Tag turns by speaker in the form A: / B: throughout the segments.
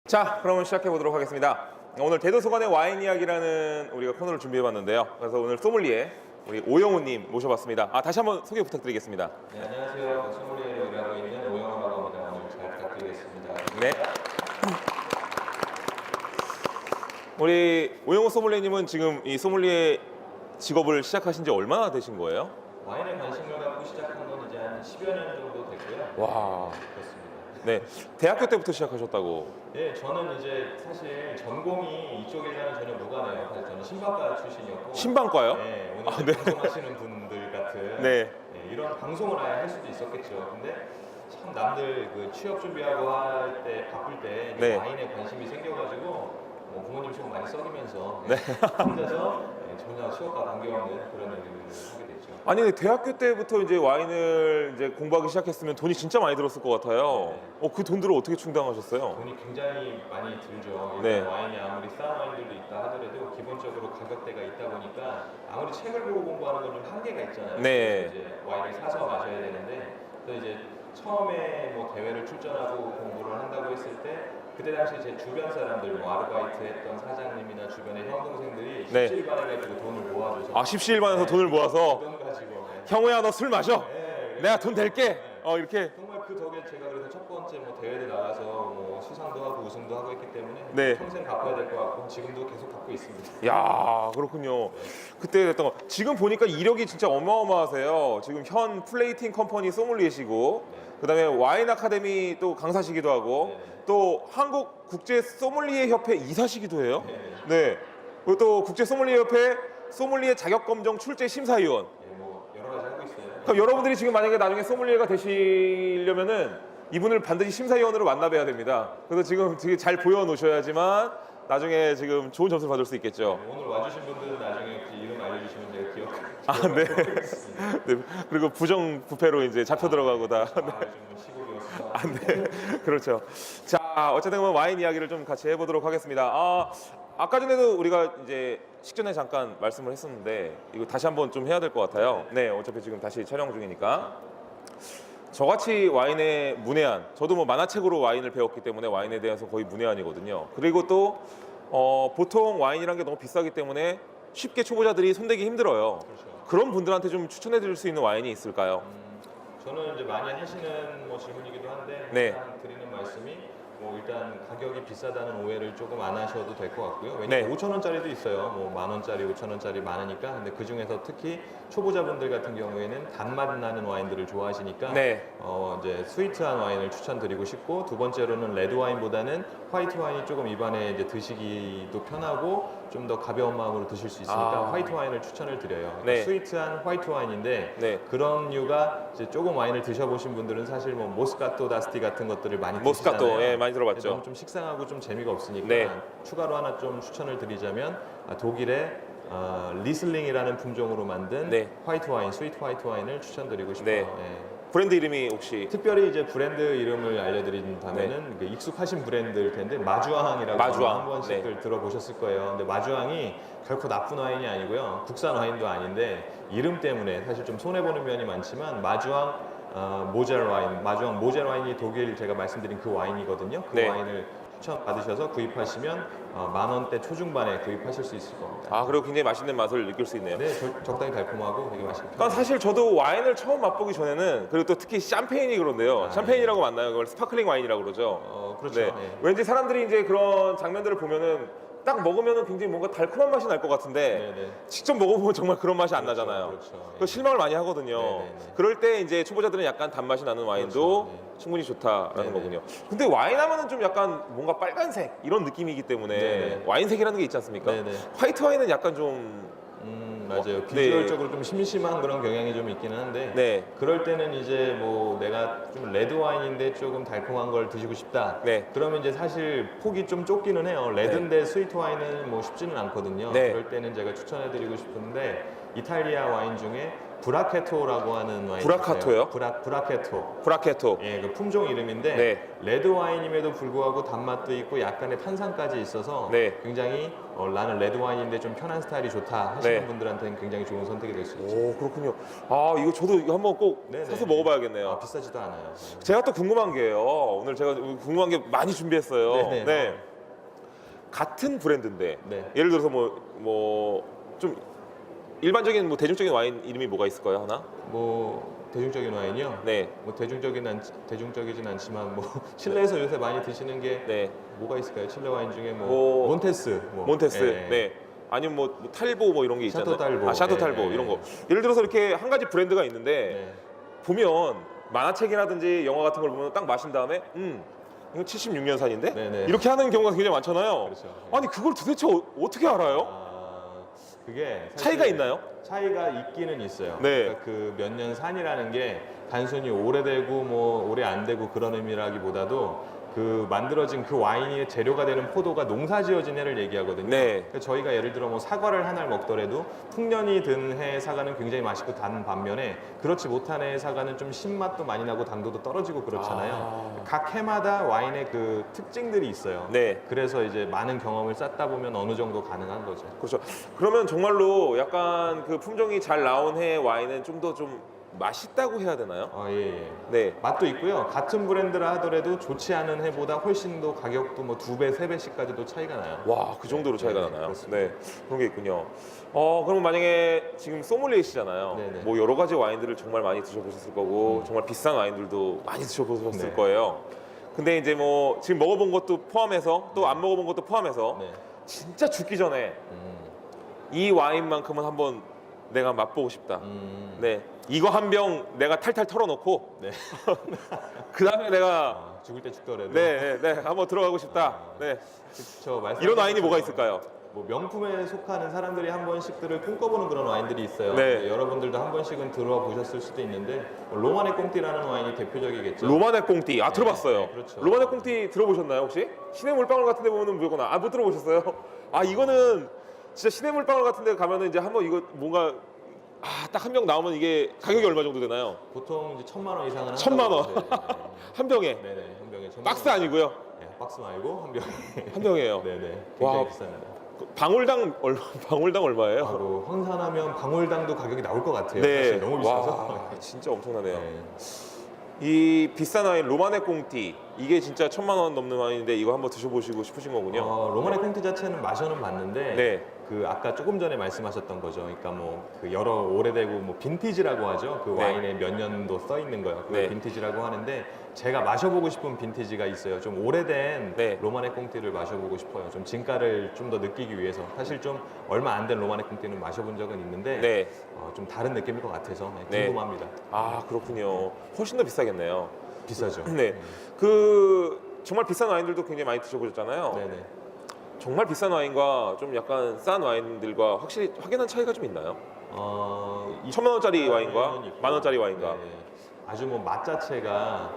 A: 자, 그러면 시작해 보도록 하겠습니다. 오늘 대도서관의 와인 이야기라는 우리가 코너를 준비해 봤는데요. 그래서 오늘 소믈리에 우리 오영훈님 모셔봤습니다. 다시 한번 소개 부탁드리겠습니다.
B: 네, 안녕하세요. 소믈리에로 일하고 있는 오영호라고 합니다. 오늘 잘 부탁드리겠습니다.
A: 네. 우리 오영훈 소믈리에님은 지금 이 소믈리에 직업을 시작하신 지 얼마나 되신 거예요?
B: 와인에 관심을 갖고 시작한 건 이제 한 10여 년 정도 됐고요.
A: 와.
B: 그렇습니다.
A: 네. 대학교 때부터 시작하셨다고.
B: 네, 저는 이제 사실 전공이 이쪽이랑은 전혀 무관해요. 사실 저는 신방과 출신이었고.
A: 신방과요?
B: 네, 오늘
A: 네.
B: 방송하시는 분들 같은
A: 네.
B: 이런 방송을 아예 할 수도 있었겠죠. 근데 참 남들 그 취업 준비하고 할 때 바쁠 때 이제
A: 네.
B: 와인에 관심이 생겨가지고 부모님 속 많이 썩이면서
A: 네.
B: 혼자서 전혀 취업과 관계없는 그런 일을 하게 됐죠.
A: 아니 근데 대학교 때부터 이제 와인을 이제 공부하기 시작했으면 돈이 진짜 많이 들었을 것 같아요.
B: 네.
A: 그 돈들을 어떻게 충당하셨어요?
B: 돈이 굉장히 많이 들죠.
A: 네.
B: 와인이 아무리 싼 와인들도 있다 하더라도 기본적으로 가격대가 있다 보니까 아무리 책을 보고 공부하는 건 좀 한계가 있잖아요.
A: 네.
B: 그래서 이제 와인을 사서 마셔야 되는데 그래서 이제 처음에 뭐 대회를 출전하고 공부를 한다고 했을 때 그때 당시 제 주변 사람들 아르바이트 했던 사장님이나 주변의 형 동생들이
A: 네.
B: 십시일반해가지고 돈을 모아줘서
A: 십시일반에서 돈을 모아서
B: 돈 가지고
A: 형우야 너 술 마셔.
B: 네,
A: 내가 돈 댈게. 이렇게.
B: 정말 그 덕에 제가 그래서 첫 번째 대회를 나가서 수상도 하고 우승도 하고 했기 때문에
A: 네.
B: 평생 갚아야 될 것 같고 지금도 계속 갚고 있습니다.
A: 야 그렇군요. 그때 됐던 거. 지금 보니까 이력이 진짜 어마어마하세요. 지금 현 플레이팅 컴퍼니 소믈리에시고 그다음에 와인 아카데미 또 강사시기도 하고 또 한국 국제 소믈리에 협회 이사시기도 해요. 네. 그리고 또 국제 소믈리에 협회 소믈리에 자격 검정 출제 심사위원.
B: 여러 가지 하고 있어요.
A: 그럼 여러분들이 지금 만약에 나중에 소믈리에가 되시려면은 이분을 반드시 심사위원으로 만나봐야 됩니다. 그래서 지금 되게 잘 보여놓으셔야지만 나중에 지금 좋은 점수를 받을 수 있겠죠.
B: 오늘 와주신 분들은 나중에 그 이름 알려주시면 제가 기억하겠습니다.
A: 네. 네. 그리고 부정부패로 이제 잡혀 들어가고 다.
B: 좀 시골이었어.
A: 네. 그렇죠. 자, 어쨌든 와인 이야기를 좀 같이 해보도록 하겠습니다. 아까 전에도 우리가 이제 식전에 잠깐 말씀을 했었는데 이거 다시 한번 좀 해야 될 것 같아요. 네, 어차피 지금 다시 촬영 중이니까. 저같이 와인에 문외한, 저도 만화책으로 와인을 배웠기 때문에 와인에 대해서 거의 문외한이거든요. 그리고 또 보통 와인이란 게 너무 비싸기 때문에 쉽게 초보자들이 손대기 힘들어요.
B: 그렇죠.
A: 그런 분들한테 좀 추천해 드릴 수 있는 와인이 있을까요?
B: 저는 이제 많이 하시는 질문이기도 한데
A: 네.
B: 항상 드리는 말씀이 일단 가격이 비싸다는 오해를 조금 안 하셔도 될 것 같고요. 왜냐면
A: 네.
B: 5,000원짜리도 있어요. 10,000원짜리, 5,000원짜리 많으니까. 근데 그 중에서 특히 초보자분들 같은 경우에는 단맛 나는 와인들을 좋아하시니까
A: 네.
B: 이제 스위트한 와인을 추천드리고 싶고 두 번째로는 레드 와인보다는 화이트 와인이 조금 입안에 이제 드시기도 편하고 좀 더 가벼운 마음으로 드실 수 있으니까 화이트 와인을 추천을 드려요. 그러니까
A: 네.
B: 스위트한 화이트 와인인데
A: 네.
B: 그런 류가 이제 조금 와인을 드셔보신 분들은 사실 모스카토 다스티 같은 것들을 많이
A: 모스카토,
B: 드시잖아요.
A: 예, 많이 들어봤죠.
B: 너무 좀 식상하고 좀 재미가 없으니까
A: 네.
B: 추가로 하나 좀 추천을 드리자면 독일의 리슬링이라는 품종으로 만든
A: 네.
B: 화이트 와인, 스위트 화이트 와인을 추천드리고 싶어요.
A: 네.
B: 예.
A: 브랜드 이름이 혹시
B: 특별히 이제 브랜드 이름을 알려드린다면은 그 익숙하신 브랜드일 텐데 마주앙이라고
A: 마주앙.
B: 한 번씩들 들어보셨을 거예요. 근데 마주앙이 결코 나쁜 와인이 아니고요, 국산 와인도 아닌데 이름 때문에 사실 좀 손해 보는 면이 많지만 마주앙 모젤 와인, 마주앙 모젤 와인이 독일 제가 말씀드린 그 와인이거든요. 그
A: 네.
B: 와인을 추천 받으셔서 구입하시면 10,000원대 초중반에 구입하실 수 있을 겁니다.
A: 그리고 굉장히 맛있는 맛을 느낄 수 있네요.
B: 네, 적당히 달콤하고 되게 맛있게.
A: 그러니까 사실 저도 와인을 처음 맛보기 전에는 그리고 또 특히 샴페인이 그런데요. 샴페인이라고 맞나요? 그걸 스파클링 와인이라고 그러죠.
B: 그렇죠.
A: 네.
B: 네.
A: 왠지 사람들이 이제 그런 장면들을 보면은 딱 먹으면은 굉장히 뭔가 달콤한 맛이 날 것 같은데
B: 네네.
A: 직접 먹어보면 정말 그런 맛이 안
B: 그렇죠,
A: 나잖아요.
B: 그렇죠.
A: 그 실망을 많이 하거든요.
B: 네네네.
A: 그럴 때 이제 초보자들은 약간 단맛이 나는 와인도
B: 그렇죠, 네.
A: 충분히 좋다라는
B: 네네.
A: 거군요. 근데 와인 하면은 좀 약간 뭔가 빨간색 이런 느낌이기 때문에
B: 네네.
A: 와인색이라는 게 있지 않습니까?
B: 네네.
A: 화이트 와인은 약간 좀
B: 맞아요.
A: 네.
B: 비주얼적으로 좀 심심한 그런 경향이 좀 있기는 한데
A: 네.
B: 그럴 때는 이제 내가 좀 레드 와인인데 조금 달콤한 걸 드시고 싶다.
A: 네.
B: 그러면 이제 사실 폭이 좀 좁기는 해요. 레드인데 스위트 와인은 쉽지는 않거든요.
A: 네.
B: 그럴 때는 제가 추천해드리고 싶은데 이탈리아 와인 중에 브라케토라고 하는 와인.
A: 브라카토요?
B: 브라케토.
A: 브라케토.
B: 예, 그 품종 이름인데
A: 네.
B: 레드 와인임에도 불구하고 단맛도 있고 약간의 탄산까지 있어서
A: 네.
B: 굉장히 나는 레드 와인인데 좀 편한 스타일이 좋다 하시는
A: 네.
B: 분들한테는 굉장히 좋은 선택이 될 수 있죠.
A: 오, 그렇군요. 아, 이거 저도 이거 한번 꼭
B: 네네.
A: 사서 먹어봐야겠네요.
B: 비싸지도 않아요.
A: 제가 또 궁금한 게요. 오늘 제가 궁금한 게 많이 준비했어요.
B: 네네.
A: 네. 같은 브랜드인데
B: 네.
A: 예를 들어서 좀 일반적인 대중적인 와인 이름이 뭐가 있을까요? 하나?
B: 뭐 대중적인 와인이요?
A: 네.
B: 뭐 대중적이진 않지만 뭐 칠레에서 요새 많이 드시는 게
A: 네.
B: 뭐가 있을까요? 칠레 와인 중에
A: 뭐,
B: 몬테스.
A: 몬테스.
B: 예.
A: 네. 아니면 뭐 탈보 뭐 이런 게 있잖아요.
B: 샤토 탈보.
A: 샤토 탈보
B: 네.
A: 이런 거. 예를 들어서 이렇게 한 가지 브랜드가 있는데
B: 네.
A: 보면 만화책이라든지 영화 같은 걸 보면 딱 마신 다음에 이거 76년산인데?
B: 네네.
A: 이렇게 하는 경우가 굉장히 많잖아요.
B: 그렇죠.
A: 아니 그걸 도대체 어떻게 알아요?
B: 그게 사실
A: 차이가 있나요?
B: 차이가 있기는 있어요.
A: 네.
B: 그러니까 그 몇 년 산이라는 게 단순히 오래되고 뭐 오래 안 되고 그런 의미라기보다도 그 만들어진 그 와인의 재료가 되는 포도가 농사지어진 해를 얘기하거든요.
A: 네.
B: 그러니까 저희가 예를 들어 뭐 사과를 하나를 먹더라도 풍년이 든 해의 사과는 굉장히 맛있고 단 반면에 그렇지 못한 해의 사과는 좀 신맛도 많이 나고 당도도 떨어지고 그렇잖아요. 각 해마다 와인의 그 특징들이 있어요.
A: 네.
B: 그래서 이제 많은 경험을 쌓다 보면 어느 정도 가능한 거죠.
A: 그렇죠. 그러면 정말로 약간 그 품종이 잘 나온 해의 와인은 좀 더 좀 맛있다고 해야 되나요?
B: 예.
A: 네.
B: 맛도 있고요. 같은 브랜드라 하더라도 좋지 않은 해보다 훨씬 더 가격도 뭐 2배, 3배씩까지도 차이가 나요.
A: 와, 그 정도로 차이가
B: 네,
A: 나나요?
B: 그렇습니다.
A: 네. 그런 게 있군요. 그럼 만약에 지금 소믈리에시잖아요.
B: 네네.
A: 뭐 여러 가지 와인들을 정말 많이 드셔보셨을 거고 정말 비싼 와인들도 많이 드셔보셨을
B: 네.
A: 거예요. 근데 이제 뭐 지금 먹어본 것도 포함해서 또 안 먹어본 것도 포함해서
B: 네.
A: 진짜 죽기 전에 이 와인만큼은 한번 내가 맛보고 싶다. 네. 이거 한 병 내가 탈탈 털어놓고
B: 네.
A: 그 다음에 내가
B: 죽을 때 죽더라도.
A: 네, 한번 들어가고 싶다. 네.
B: 그쵸,
A: 이런 와인이 뭐가 있을까요?
B: 뭐 명품에 속하는 사람들이 한 번씩들을 꿈꿔보는 그런 와인들이 있어요.
A: 네.
B: 여러분들도 한 번씩은 들어와 보셨을 수도 있는데 로마네 꽁띠라는 와인이 대표적이겠죠.
A: 로마네 꽁띠. 아, 들어봤어요.
B: 네, 그렇죠.
A: 로마네 꽁띠 들어보셨나요, 혹시? 시내 물방울 같은 데 보면은 무조건 못 들어보셨어요? 아, 이거는 진짜 시내 물방울 같은 데 가면은 이제 한번 이거 뭔가 딱 한 병 나오면 이게 가격이 얼마 정도 되나요?
B: 보통 이제 1,000만 원 이상은
A: 1,000만 원.
B: 한다고
A: 한 병에.
B: 네네, 한 병에 1,000만
A: 박스
B: 원.
A: 아니고요.
B: 네, 박스 말고 한 병에.
A: 한 병이에요.
B: 네네.
A: 와.
B: 굉장히 비쌉니다.
A: 방울당 얼마예요?
B: 바로 황산하면 방울당도 가격이 나올 것 같아요.
A: 네.
B: 사실 너무 비싸서.
A: 와, 진짜 엄청나네요.
B: 네.
A: 이 비싼 와인 로마네 꽁띠 이게 진짜 1,000만 원 넘는 와인인데 이거 한번 드셔보시고 싶으신 거군요.
B: 로마네 꽁티 자체는 마셔는 봤는데
A: 네.
B: 그 아까 조금 전에 말씀하셨던 거죠. 그러니까 뭐 그 여러 오래되고 뭐 빈티지라고 하죠. 그
A: 네.
B: 와인에 몇 년도 써 있는 거예요. 그
A: 네.
B: 빈티지라고 하는데 제가 마셔보고 싶은 빈티지가 있어요. 좀 오래된
A: 네.
B: 로마네 꽁티를 마셔보고 싶어요. 좀 진가를 좀 더 느끼기 위해서. 사실 좀 얼마 안 된 로마네 꽁티는 마셔본 적은 있는데
A: 네.
B: 좀 다른 느낌일 것 같아서
A: 네.
B: 궁금합니다.
A: 아, 그렇군요. 훨씬 더 비싸겠네요.
B: 비싸죠.
A: 네. 그 정말 비싼 와인들도 굉장히 많이 드셔보셨잖아요.
B: 네네.
A: 정말 비싼 와인과 좀 약간 싼 와인들과 확실히 확연한 차이가 좀 있나요? 1,000만 원짜리 와인과
B: 있고,
A: 10,000원짜리 와인과.
B: 네. 아주 뭐 맛 자체가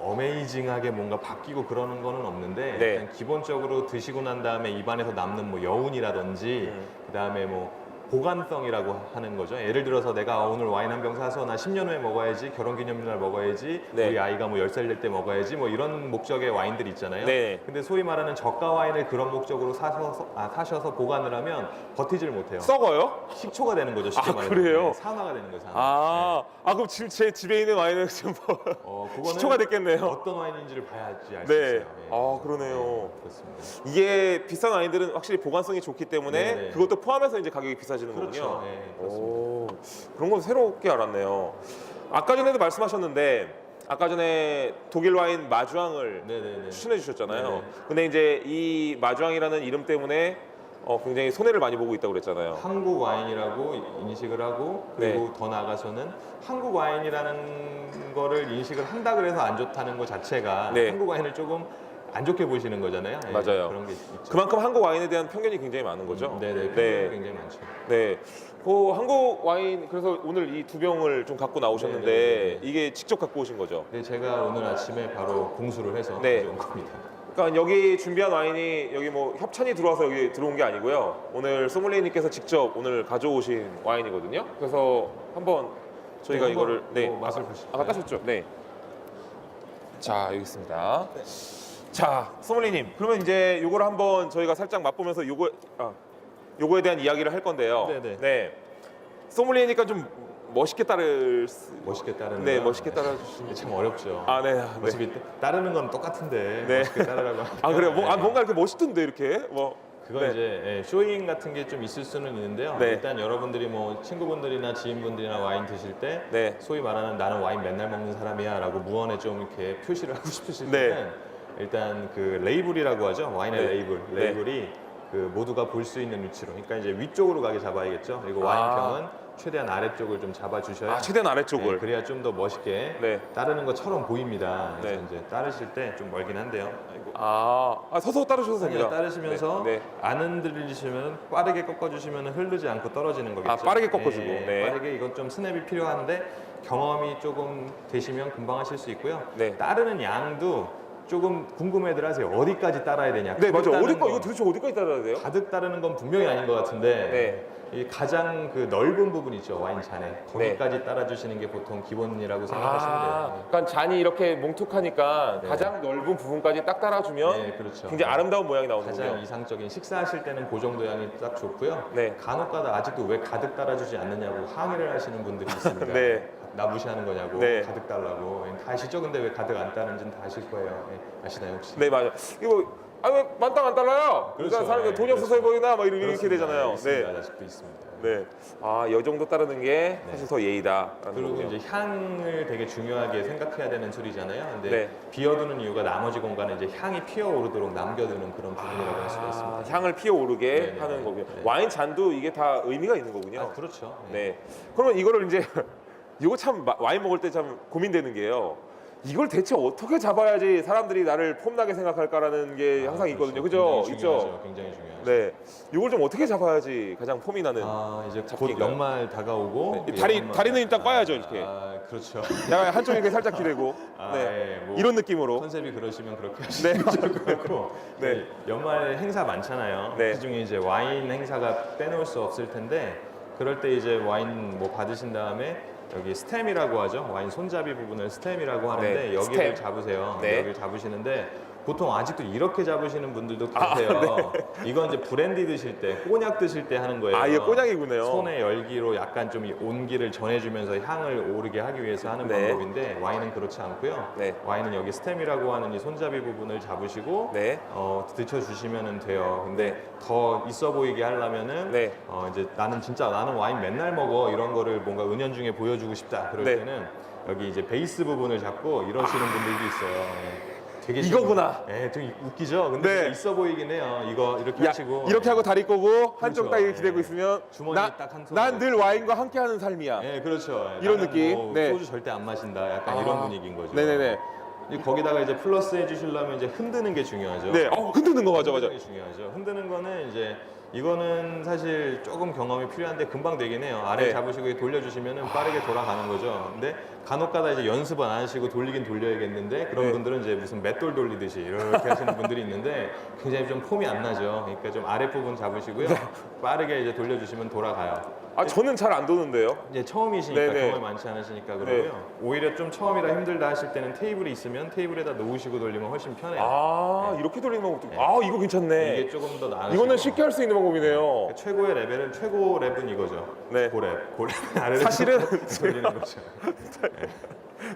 B: 어메이징하게 뭔가 바뀌고 그러는 거는 없는데
A: 네.
B: 일단 기본적으로 드시고 난 다음에 입안에서 남는 뭐 여운이라든지 그다음에 뭐 보관성이라고 하는 거죠. 예를 들어서 내가 오늘 와인 한 병 사서 나 10년 후에 먹어야지, 결혼기념일날 먹어야지,
A: 네.
B: 우리 아이가 뭐 10살 될 때 먹어야지 뭐 이런 목적의 와인들이 있잖아요.
A: 네.
B: 근데 소위 말하는 저가 와인을 그런 목적으로 사셔서 보관을 하면 버티질 못해요.
A: 썩어요?
B: 식초가 되는 거죠. 쉽게
A: 아,
B: 말해서.
A: 그래요?
B: 네, 산화가 되는 거죠. 산화.
A: 그럼 지금 제 집에 있는 와인은 지금
B: 그거는
A: 시초가 됐겠네요.
B: 어떤 와인인지를 봐야지 알 수
A: 네.
B: 있어요.
A: 그러네요.
B: 네, 그렇습니다.
A: 이게 비싼 와인들은 확실히 보관성이 좋기 때문에
B: 네네.
A: 그것도 포함해서 이제 가격이 비싸지는 거군요.
B: 그렇죠. 네, 그렇습니다.
A: 오, 그런 건 새롭게 알았네요. 아까 전에도 말씀하셨는데 아까 전에 독일 와인 마주앙을
B: 네네네.
A: 추천해 주셨잖아요.
B: 네네.
A: 근데 이제 이 마주앙이라는 이름 때문에 굉장히 손해를 많이 보고 있다고 그랬잖아요.
B: 한국 와인이라고 인식을 하고 그리고
A: 네.
B: 더 나아가서는 한국 와인이라는 거를 인식을 한다 그래서 안 좋다는 것 자체가
A: 네.
B: 한국 와인을 조금 안 좋게 보시는 거잖아요. 예,
A: 맞아요.
B: 그런 게 있죠.
A: 그만큼 한국 와인에 대한 편견이 굉장히 많은 거죠.
B: 네네.
A: 네.
B: 굉장히 많죠.
A: 네. 한국 와인 그래서 오늘 이 두 병을 좀 갖고 나오셨는데
B: 네네네.
A: 이게 직접 갖고 오신 거죠?
B: 네, 제가 오늘 아침에 바로 공수를 해서
A: 네.
B: 가져온 겁니다.
A: 그러니까 여기 준비한 와인이 여기 뭐 협찬이 들어와서 여기 들어온 게 아니고요. 오늘 소믈리에님께서 직접 오늘 가져오신 와인이거든요. 그래서 한번 저희가
B: 네,
A: 이거를
B: 한번
A: 네
B: 뭐 맛을 보실까요?
A: 아까 따셨죠? 네. 자 여기 있습니다. 자 소믈리님 그러면 이제 요거를 한번 저희가 살짝 맛보면서 요거에 대한 이야기를 할 건데요.
B: 네네.
A: 네. 소믈리에니까 좀 멋있게
B: 멋있게 따르는
A: 네
B: 거?
A: 멋있게 따라주시는.
B: 참 어렵죠.
A: 아 네. 네.
B: 어차피 따르는 건 똑같은데
A: 네.
B: 멋있게 따르라고 하니까.
A: 아 그래요?
B: 네.
A: 뭔가 이렇게 멋있던데 이렇게 뭐.
B: 그건
A: 네.
B: 이제 쇼잉 같은 게 좀 있을 수는 있는데요.
A: 네.
B: 일단 여러분들이 뭐 친구분들이나 지인분들이나 와인 드실 때
A: 네.
B: 소위 말하는 나는 와인 맨날 먹는 사람이야라고 무언에 좀 이렇게 표시를 하고 싶으실
A: 네.
B: 때는 일단 그 레이블이라고 하죠. 와인의
A: 네.
B: 레이블이 그 모두가 볼 수 있는 위치로. 그러니까 이제 위쪽으로 가게 잡아야겠죠. 그리고 와인병은 최대한 아래쪽을 좀 잡아주셔야.
A: 최대한 아래쪽을.
B: 네, 그래야 좀 더 멋있게
A: 네.
B: 따르는 것처럼 보입니다. 그래서
A: 네.
B: 이제 따르실 때 좀 멀긴 한데요. 아이고.
A: 서서 따르셔도 됩니다.
B: 따르시면서
A: 네. 네.
B: 안 흔들리시면 빠르게 꺾어주시면 흐르지 않고 떨어지는 거겠죠.
A: 빠르게 꺾어주고. 네.
B: 빠르게 이건 좀 스냅이 필요한데 경험이 조금 되시면 금방 하실 수 있고요.
A: 네.
B: 따르는 양도 조금 궁금해들 하세요. 어디까지 따라야 되냐.
A: 네 맞아.
B: 따르는
A: 어디까
B: 거.
A: 이거 도대체 어디까지 따라야 돼요?
B: 가득 따르는 건 분명히 아닌 것 같은데
A: 네.
B: 이 가장 그 넓은 부분 있죠. 와인 잔에 거기까지 따라주시는 게 보통 기본이라고 생각하시면 돼요.
A: 그러니까 잔이 이렇게 뭉툭하니까
B: 네.
A: 가장 넓은 부분까지 딱 따라주면
B: 네, 그렇죠.
A: 굉장히 아름다운 모양이 나오는군요.
B: 가장 이상적인 식사하실 때는 그 정도 양이 딱 좋고요.
A: 네.
B: 간혹가다 아직도 왜 가득 따라주지 않느냐고 항의를 하시는 분들이 있습니다.
A: 네.
B: 나 무시하는 거냐고
A: 네.
B: 가득 달라고. 다 아시죠? 근데 왜 가득 안 따는지는 다 아실 거예요. 네. 아시나요 혹시?
A: 네 맞아. 이거 왜 만땅 안 달라요?
B: 그렇죠.
A: 그러니까 사람이
B: 네,
A: 돈이 없어서
B: 그렇죠.
A: 해보이나 막 이렇게
B: 그렇습니다.
A: 되잖아요.
B: 있습니다.
A: 네.
B: 아직도 있습니다.
A: 네. 이 정도 따르는 게 사실 더 예의다.
B: 그리고 이제 향을 되게 중요하게 생각해야 되는 술이잖아요. 근데
A: 네.
B: 비워두는 이유가 나머지 공간에 이제 향이 피어오르도록 남겨두는 그런 부분이라고 할 수가 있습니다.
A: 향을 피어오르게
B: 네, 네,
A: 하는
B: 네.
A: 거군요.
B: 네.
A: 와인 잔도 이게 다 의미가 있는 거군요.
B: 그렇죠.
A: 네. 그러면 이거를 이제 이거 참 와인 먹을 때 참 고민되는 게요. 이걸 대체 어떻게 잡아야지 사람들이 나를 폼나게 생각할까라는 게 항상 있거든요. 그죠?
B: 굉장히
A: 있죠?
B: 중요하죠. 굉장히 중요하죠.
A: 네. 이걸 좀 어떻게 잡아야지 가장 폼이 나는.
B: 이제 곧
A: 잡기인가요?
B: 연말 다가오고
A: 네, 다리는 일단 꽈야죠, 이렇게.
B: 그렇죠.
A: 약간 한쪽이 이렇게 살짝 기대고. 네.
B: 예, 뭐
A: 이런 느낌으로.
B: 컨셉이 그러시면 그렇게 하시면
A: 네.
B: 좋을 것 같고.
A: 네.
B: 연말 행사 많잖아요.
A: 네.
B: 그중에 이제 와인 행사가 빼놓을 수 없을 텐데 그럴 때 이제 와인 뭐 받으신 다음에 여기 스템이라고 하죠. 와인 손잡이 부분을 스템이라고 하는데
A: 네,
B: 여기를
A: 스템.
B: 잡으세요.
A: 네.
B: 여기를 잡으시는데 보통 아직도 이렇게 잡으시는 분들도 계세요. 이건 이제 브랜디 드실 때, 꼬냑 드실 때 하는 거예요.
A: 이게 꼬냑이군요.
B: 손의 열기로 약간 좀 이 온기를 전해주면서 향을 오르게 하기 위해서 하는
A: 네.
B: 방법인데 와인은 그렇지 않고요.
A: 네.
B: 와인은 여기 스템이라고 하는 이 손잡이 부분을 잡으시고
A: 네.
B: 드셔주시면 돼요. 근데
A: 네.
B: 더 있어 보이게 하려면은
A: 네.
B: 이제 나는 와인 맨날 먹어 이런 거를 뭔가 은연중에 보여주고 싶다. 그럴
A: 네.
B: 때는 여기 이제 베이스 부분을 잡고 이러시는 분들도 있어요. 네. 되게
A: 이거구나.
B: 되게 웃기죠. 근데
A: 네.
B: 있어 보이긴 해요. 이거 이렇게 하시고
A: 이렇게 하고 다리 꼬고 한쪽
B: 그렇죠.
A: 딱 이렇게
B: 네.
A: 기대고 있으면
B: 주머니 딱 한 손으로.
A: 난 늘 와인과 함께하는 삶이야.
B: 네, 그렇죠.
A: 이런
B: 나는
A: 느낌.
B: 뭐
A: 네.
B: 소주 절대 안 마신다. 약간 이런 분위기인 거죠.
A: 네네네.
B: 거기다가 이제 플러스 해주시려면 이제 흔드는 게 중요하죠.
A: 네. 흔드는 거 맞아.
B: 흔드는 게 중요하죠. 흔드는 거는 이제 이거는 사실 조금 경험이 필요한데 금방 되긴 해요. 아래
A: 네.
B: 잡으시고 돌려주시면 빠르게 돌아가는 거죠. 근데 간혹가다 이제 연습 안 하시고 돌리긴 돌려야겠는데 그런
A: 네.
B: 분들은 이제 무슨 맷돌 돌리듯이 이렇게 하시는 분들이 있는데 굉장히 좀 폼이 안 나죠. 그러니까 좀 아랫부분 잡으시고요. 빠르게 이제 돌려주시면 돌아가요.
A: 저는 잘 안 도는데요.
B: 이제 처음이시니까
A: 네네.
B: 경험이 많지 않으시니까 그러고요. 오히려 좀 처음이라 힘들다 하실 때는 테이블이 있으면 테이블에다 놓으시고 돌리면 훨씬 편해요.
A: 이렇게 돌리는 방법도. 이거 괜찮네.
B: 이게 조금 더 나으시고
A: 이거는 쉽게 할 수 있는 방법이네요.
B: 최고의 레벨은 최고 랩은 이거죠.
A: 네.
B: 고랩 아래로
A: 사실은
B: 돌리는 거죠.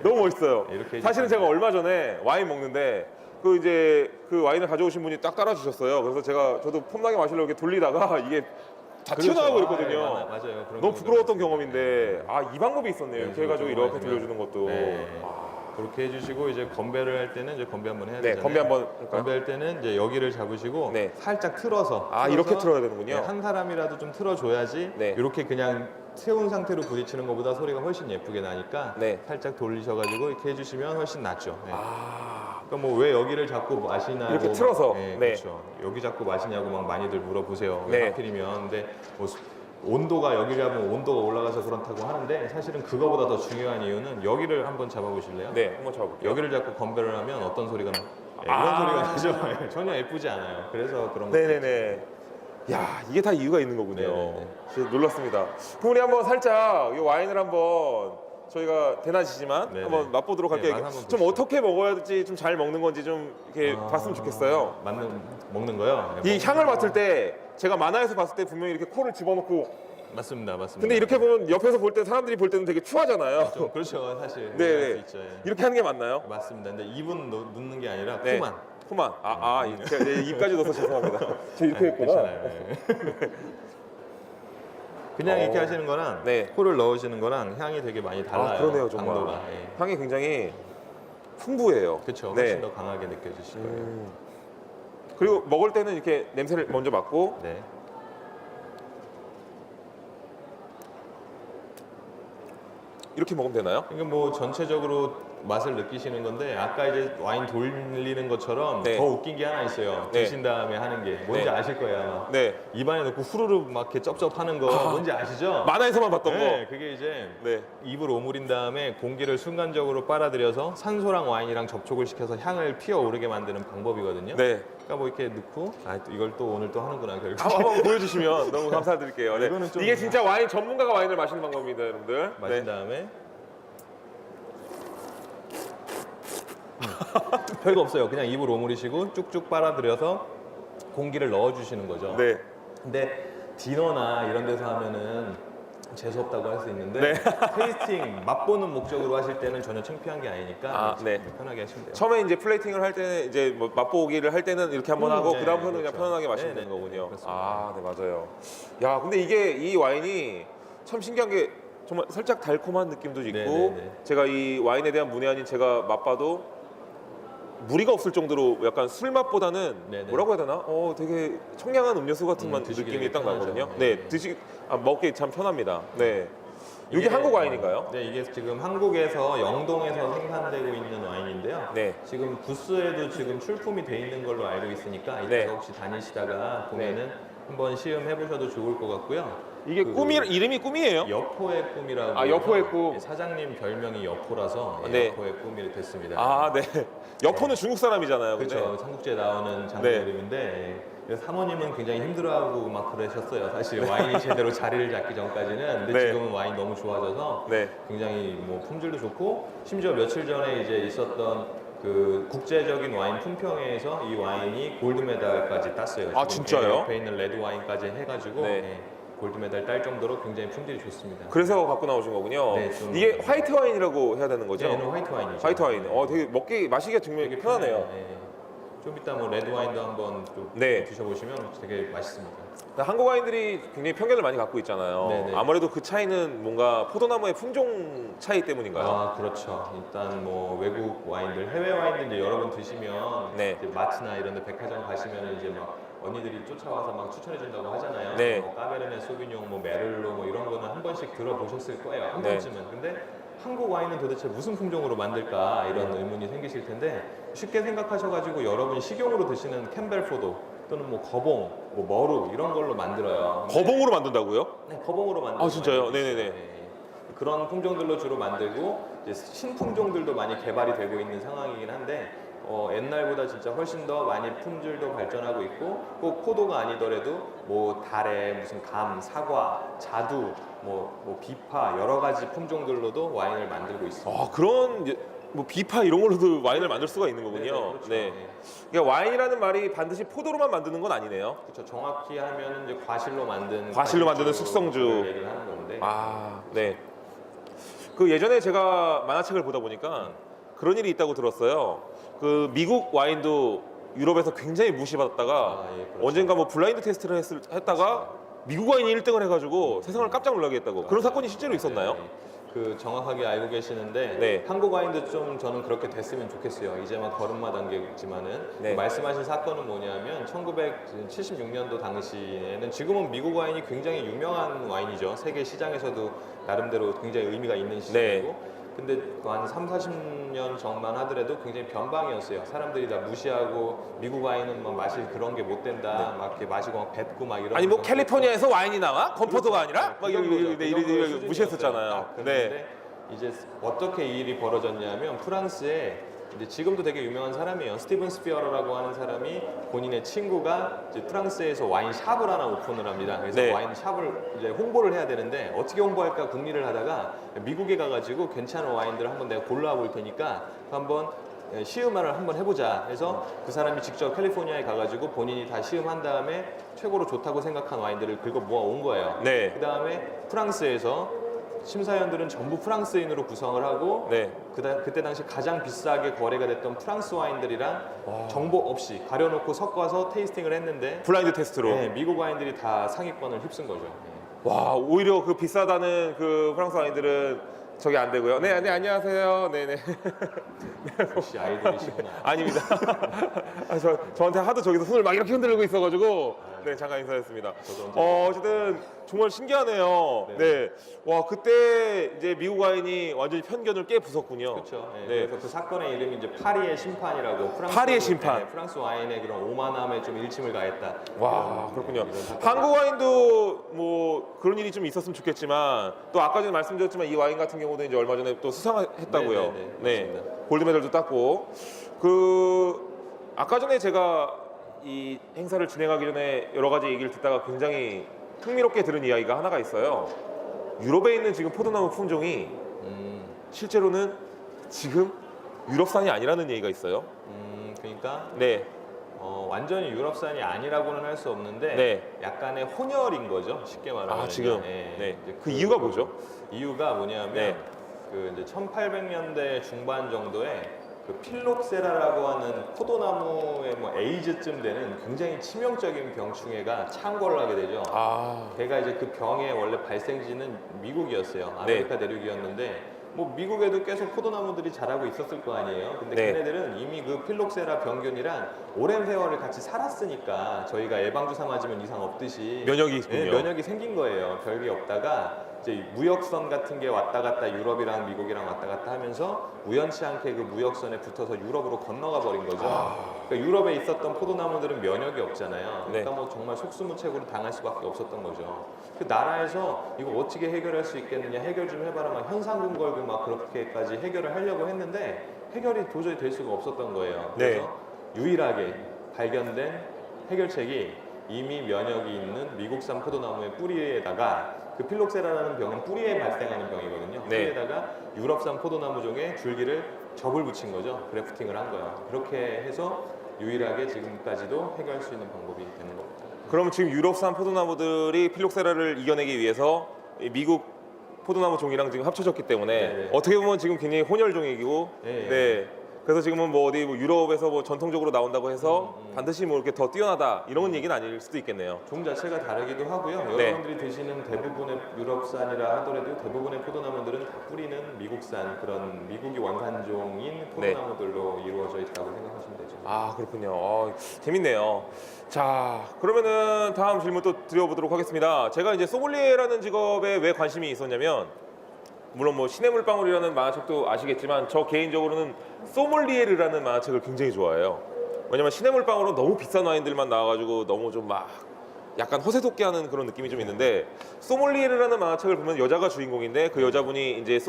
A: 너무 멋있어요.
B: 이렇게
A: 사실은 제가 얼마 전에 와인 먹는데 그 와인을 가져오신 분이 딱 따라주셨어요. 그래서 저도 폼나게 마시려고 이렇게 돌리다가 이게 다 튀어나오고 그랬거든요.
B: 맞아요. 그런
A: 너무
B: 경우도
A: 부끄러웠던
B: 많습니다.
A: 경험인데 이 방법이 있었네요.
B: 네,
A: 이렇게 해가지고
B: 그렇죠.
A: 이렇게 돌려주는 것도.
B: 네. 그렇게 해주시고 이제 건배를 할 때는 이제 건배 한번 해야
A: 네,
B: 되잖아요.
A: 건배 한번 할까요?
B: 건배할 때는 이제 여기를 잡으시고
A: 네.
B: 살짝 틀어서
A: 이렇게 틀어야 되는군요.
B: 한 사람이라도 좀 틀어줘야지
A: 네.
B: 이렇게 그냥 세운 상태로 부딪히는 것보다 소리가 훨씬 예쁘게 나니까
A: 네.
B: 살짝 돌리셔가지고 이렇게 해주시면 훨씬 낫죠. 네. 그러니까 뭐 왜 여기를 잡고 마시냐고
A: 이렇게 틀어서.
B: 네,
A: 네.
B: 그렇죠. 여기 잡고 마시냐고 막 많이들 물어보세요.
A: 네.
B: 왜 하필이면 근데 뭐 온도가 여기를 하면 온도가 올라가서 그렇다고 하는데 사실은 그거보다 더 중요한 이유는 여기를 한번 잡아보실래요?
A: 네, 한번 잡아볼게요.
B: 여기를 잡고 건배를 하면 어떤 소리가 나? 이런 소리가 나죠. 전혀 예쁘지 않아요. 그래서 그런 거.
A: 네네네. 야, 이게 다 이유가 있는 거군요.
B: 네네네.
A: 진짜 놀랐습니다. 그럼 우리 한번 살짝 이 와인을 한번 저희가 대낮이지만
B: 네네.
A: 한번 맛보도록
B: 네,
A: 할게요.
B: 맛 한번
A: 좀
B: 보시죠.
A: 어떻게 먹어야지 좀 잘 먹는 건지 좀 이렇게 봤으면 좋겠어요.
B: 먹는 거요?
A: 이 향을 맡을 때 제가 만화에서 봤을 때 분명히 이렇게 코를 집어넣고
B: 맞습니다.
A: 근데 이렇게 보면 옆에서 볼 때 사람들이 볼 때는 되게 추하잖아요.
B: 그렇죠. 사실
A: 네,
B: 그럴 수
A: 네.
B: 있죠. 예.
A: 이렇게 하는 게 맞나요?
B: 맞습니다. 근데 입은 넣는 게 아니라
A: 네.
B: 코만.
A: 코만. 제가 내 입까지 넣어서 죄송합니다. 저 이렇게 했구나.
B: 괜찮아요. 예. 그냥 이렇게 하시는 거랑
A: 네.
B: 코를 넣으시는 거랑 향이 되게 많이 달라요.
A: 그러네요, 정말.
B: 강도가. 예.
A: 향이 굉장히 풍부해요.
B: 그렇죠.
A: 네.
B: 훨씬 더 강하게 느껴지실 거예요.
A: 그리고 먹을 때는 이렇게 냄새를 먼저 맡고
B: 네.
A: 이렇게 먹으면 되나요?
B: 그러니까 뭐 전체적으로 맛을 느끼시는 건데 아까 이제 와인 돌리는 것처럼
A: 네.
B: 더 웃긴 게 하나 있어요.
A: 네.
B: 드신 다음에 하는 게 뭔지
A: 네.
B: 아실 거예요 아마.
A: 네.
B: 입안에 넣고 후루룩 막 이렇게 쩝쩝하는 거 뭔지 아시죠?
A: 만화에서만 봤던
B: 네,
A: 거.
B: 그게 이제
A: 네.
B: 입을 오므린 다음에 공기를 순간적으로 빨아들여서 산소랑 와인이랑 접촉을 시켜서 향을 피어오르게 만드는 방법이거든요.
A: 네.
B: 그러니까 뭐 이렇게 넣고 이걸 또 오늘 또 하는구나 결국.
A: 한번 보여주시면 너무 감사드릴게요. 네.
B: 이거는 좀-
A: 이게 진짜 와인 전문가가 와인을 마시는 방법입니다, 여러분들.
B: 마신
A: 네.
B: 다음에 별거 없어요. 그냥 입을 오므리시고 쭉쭉 빨아들여서 공기를 넣어주시는 거죠.
A: 네.
B: 근데 디너나 이런 데서 하면은 재수 없다고 할 수 있는데
A: 네.
B: 테이스팅 맛보는 목적으로 하실 때는 전혀 창피한 게 아니니까
A: 네.
B: 편하게 하시면 돼요.
A: 처음에 이제 플레이팅을 할 때는 이제 뭐 맛보기를 할 때는 이렇게 한번 하고
B: 네,
A: 그다음부터는 그냥
B: 그렇죠.
A: 편안하게 마시면
B: 네,
A: 되는
B: 네,
A: 거군요.
B: 그렇습니다.
A: 네, 맞아요. 야, 근데 이게 이 와인이 참 신기한 게 정말 살짝 달콤한 느낌도 있고
B: 네, 네, 네.
A: 제가 이 와인에 대한 문외 아닌 제가 맛봐도 무리가 없을 정도로 약간 술 맛보다는
B: 네, 네.
A: 뭐라고 해야 되나? 되게 청량한 음료수 같은
B: 드시기
A: 느낌이
B: 되게
A: 딱
B: 편하죠.
A: 나거든요.
B: 네,
A: 네, 먹기 참 편합니다. 네. 이게
B: 이게-
A: 한국 와인인가요?
B: 네, 이게 지금 한국에서 영동에서 생산되고 있는 와인인데요.
A: 네.
B: 지금 부스에도 지금 출품이 돼 있는 걸로 알고 있으니까 이따가
A: 네.
B: 혹시 다니시다가 보면은 한번 시음해 보셔도 좋을 것 같고요.
A: 이게
B: 그
A: 이름이 꿈이에요?
B: 여포의 꿈이라고.
A: 아, 여포의
B: 해서
A: 꿈.
B: 사장님 별명이 여포라서
A: 네.
B: 여포의 꿈이 됐습니다.
A: 아, 네. 여포는 중국 사람이잖아요. 근데.
B: 그렇죠. 삼국지에 나오는 장르
A: 네.
B: 이름인데 그래서 사모님은 굉장히 힘들어하고 막 그러셨어요. 사실 와인이 제대로 자리를 잡기 전까지는. 근데
A: 네.
B: 지금은 와인 너무 좋아져서
A: 네.
B: 굉장히 뭐 품질도 좋고 심지어 며칠 전에 이제 있었던 그 국제적인 와인 품평회에서 이 와인이 골드 메달까지 땄어요.
A: 아,
B: 지금
A: 진짜요?
B: 옆에 있는 레드 와인까지 해가지고
A: 네.
B: 네, 골드 메달 딸 정도로 굉장히 품질이 좋습니다.
A: 그래서 갖고 나오신 거군요.
B: 네, 좀-
A: 이게 화이트 와인이라고 해야 되는 거죠?
B: 네, 얘는 화이트 와인이죠.
A: 화이트 와인.
B: 네.
A: 되게 마시기가 정말
B: 되게
A: 편하네요.
B: 네. 좀 이따 뭐 레드 와인도 한번 또
A: 네.
B: 드셔보시면 되게 맛있습니다.
A: 한국 와인들이 굉장히 편견을 많이 갖고 있잖아요.
B: 네네.
A: 아무래도 그 차이는 뭔가 포도나무의 품종 차이 때문인가요?
B: 아 그렇죠. 일단 뭐 외국 와인들, 해외 와인들 이제 여러 번 드시면
A: 네.
B: 이제 마트나 이런데 백화점 가시면 이제 막 언니들이 쫓아와서 막 추천해 준다고 하잖아요.
A: 네.
B: 뭐 까베르네 소비뇽, 뭐 메를로 뭐 이런 거는 한 번씩 들어보셨을 거예요. 한
A: 네.
B: 번쯤은. 근데 한국 와인은 도대체 무슨 품종으로 만들까 이런 의문이 생기실 텐데 쉽게 생각하셔가지고 여러분 식용으로 드시는 캠벨포도 또는 뭐 거봉, 뭐 머루 이런 걸로 만들어요.
A: 거봉으로 만든다고요?
B: 네, 거봉으로 만들고.
A: 아, 진짜요? 네네네.
B: 그런 품종들로 주로 만들고 이제 신품종들도 많이 개발이 되고 있는 상황이긴 한데 옛날보다 진짜 훨씬 더 많이 품질도 발전하고 있고 꼭 포도가 아니더라도 뭐 달에 무슨 감, 사과, 자두, 뭐 비파 여러 가지 품종들로도 와인을 만들고 있습니다.
A: 아, 그런 뭐 비파 이런 걸로도 와인을 만들 수가 있는 거군요.
B: 네네, 그렇죠.
A: 네. 그러니까 와인이라는 말이 반드시 포도로만 만드는 건 아니네요.
B: 그렇죠. 정확히 하면 이제 과실로 만든
A: 숙성주.
B: 얘기를 하는 건데.
A: 아, 네. 그 예전에 제가 만화책을 보다 보니까 그런 일이 있다고 들었어요. 그 미국 와인도 유럽에서 굉장히 무시받았다가
B: 예, 그렇죠.
A: 언젠가 뭐 블라인드 테스트를 했다가 미국 와인이 1등을 해가지고 세상을 깜짝 놀라게 했다고. 그런 사건이 실제로 있었나요?
B: 네, 그 정확하게 알고 계시는데
A: 네.
B: 한국 와인도 좀 저는 그렇게 됐으면 좋겠어요. 이제 막 걸음마 단계지만은
A: 네.
B: 말씀하신 사건은 뭐냐면 1976년도 당시에는 지금은 미국 와인이 굉장히 유명한 와인이죠. 세계 시장에서도 나름대로 굉장히 의미가 있는 시장이고
A: 네.
B: 근데 한 3, 40년 전만 하더라도 굉장히 변방이었어요. 사람들이 다 무시하고 미국 와인은 막 마실 그런 게 못 된다. 막 이렇게 마시고 막 뱉고 막 이런
A: 네. 아니 뭐
B: 거.
A: 캘리포니아에서 와인이 나와? 건포도가 아니라? 막
B: 그 정도죠. 그 정도의
A: 이렇게 무시했었잖아요.
B: 수준이었어요.
A: 네.
B: 근데 이제 어떻게 이 일이 벌어졌냐면 프랑스에 이제 지금도 되게 유명한 사람이에요. 스티븐 스피어러라고 하는 사람이 본인의 친구가 이제 프랑스에서 와인 샵을 하나 오픈을 합니다. 그래서
A: 네.
B: 와인 샵을 이제 홍보를 해야 되는데 어떻게 홍보할까 궁리를 하다가 미국에 가가지고 괜찮은 와인들을 한번 내가 골라와 볼 테니까 한번 시음을 한번 해보자 해서 그 사람이 직접 캘리포니아에 가가지고 본인이 다 시음한 다음에 최고로 좋다고 생각한 와인들을 긁어 모아 온 거예요.
A: 네.
B: 그 다음에 프랑스에서 심사위원들은 전부 프랑스인으로 구성을 하고
A: 네.
B: 그때 당시 가장 비싸게 거래가 됐던 프랑스 와인들이랑 정보 없이 가려놓고 섞어서 테이스팅을 했는데
A: 블라인드 테스트로.
B: 네, 미국 와인들이 다 상위권을 휩쓴 거죠. 네.
A: 와, 오히려 그 비싸다는 그 프랑스 와인들은 저게 안 되고요. 네, 네, 안녕하세요. 네, 네.
B: 역시 아이돌이시구나.
A: 아닙니다. 저한테 하도 저기서 손을 막 이렇게 흔들고 있어가지고 네, 잠깐 인사했습니다. 어쨌든 정말 신기하네요.
B: 네.
A: 네. 와, 그때 이제 미국 와인이 완전히 편견을 깨 부쉈군요.
B: 그렇죠. 네.
A: 네.
B: 그래서 그 사건의 이름이 이제 파리의 심판이라고
A: 파리의 심판.
B: 네, 프랑스 와인의 그런 오만함에 좀 일침을 가했다.
A: 와, 그렇군요.
B: 이런 사건이
A: 한국 와인도 뭐 그런 일이 좀 있었으면 좋겠지만 또 아까 전에 말씀드렸지만 이 와인 같은 경우도 이제 얼마 전에 또 수상했다고요.
B: 네.
A: 골드메달도 땄고 아까 전에 제가 이 행사를 진행하기 전에 여러 가지 얘기를 듣다가 굉장히 흥미롭게 들은 이야기가 하나가 있어요. 유럽에 있는 지금 포도나무 품종이 실제로는 지금 유럽산이 아니라는 얘기가 있어요.
B: 그러니까
A: 네.
B: 완전히 유럽산이 아니라고는 할 수 없는데
A: 네.
B: 약간의 혼혈인 거죠. 쉽게 말하면.
A: 아, 지금.
B: 네.
A: 네.
B: 이제
A: 그 이유가 뭐죠?
B: 이유가 뭐냐면
A: 네.
B: 그 이제 1800년대 중반 정도에 그 필록세라라고 하는 포도나무의 뭐 에이즈쯤 되는 굉장히 치명적인 병충해가 창궐을 하게 되죠.
A: 아,
B: 걔가 이제 그 병의 원래 발생지는 미국이었어요. 아메리카 대륙이었는데 뭐 미국에도 계속 포도나무들이 자라고 있었을 거 아니에요. 근데
A: 네.
B: 걔네들은 이미 그 필록세라 병균이랑 오랜 세월을 같이 살았으니까 저희가 예방주사 맞으면 이상 없듯이
A: 면역이 있군요.
B: 네, 면역이 생긴 거예요. 별게 없다가 이제 무역선 같은 게 왔다 갔다 유럽이랑 미국이랑 왔다 갔다 하면서 우연치 않게 그 무역선에 붙어서 유럽으로 건너가 버린 거죠. 그러니까 유럽에 있었던 포도나무들은 면역이 없잖아요. 그러니까
A: 네.
B: 뭐 정말 속수무책으로 당할 수밖에 없었던 거죠. 그 나라에서 이거 어떻게 해결할 수 있겠느냐, 해결 좀 해봐라, 막 현상금 걸고 막 그렇게까지 해결을 하려고 했는데 해결이 도저히 될 수가 없었던 거예요.
A: 네.
B: 그래서 유일하게 발견된 해결책이 이미 면역이 있는 미국산 포도나무의 뿌리에다가 그 필록세라라는 병은 뿌리에 발생하는 병이거든요.
A: 네.
B: 뿌리에다가 유럽산 포도나무 종의 줄기를 접을 붙인 거죠. 그래프팅을 한 거예요. 그렇게 해서 유일하게 지금까지도 해결할 수 있는 방법이 되는 겁니다.
A: 그럼 지금 유럽산 포도나무들이 필록세라를 이겨내기 위해서 이 미국 포도나무 종이랑 지금 합쳐졌기 때문에
B: 네네.
A: 어떻게 보면 지금 굉장히 혼혈종이고
B: 네.
A: 네. 그래서 지금은 뭐 어디 뭐 유럽에서 뭐 전통적으로 나온다고 해서 반드시 뭐 이렇게 더 뛰어나다 이런 얘기는 아닐 수도 있겠네요.
B: 종 자체가 다르기도 하고요.
A: 네.
B: 여러분들이 드시는 대부분의 유럽산이라 하더라도 대부분의 포도나무들은 다 뿌리는 미국산 그런 미국이 원산종인 포도나무들로 이루어져 있다고 생각하시면 되죠.
A: 아, 그렇군요. 재밌네요. 자, 그러면은 다음 질문 또 드려보도록 하겠습니다. 제가 이제 소믈리에라는 직업에 왜 관심이 있었냐면 물론 뭐 신의 물방울이라는 만화책도 아시겠지만 저 개인적으로는 소믈리에르라는 만화책을 굉장히 좋아해요. 왜냐면 신의 물방울은 너무 비싼 와인들만 나와가지고 너무 좀 막 약간 허세돋게 하는 그런 느낌이 좀 있는데 소믈리에르라는 만화책을 보면 여자가 주인공인데 그 여자분이 이제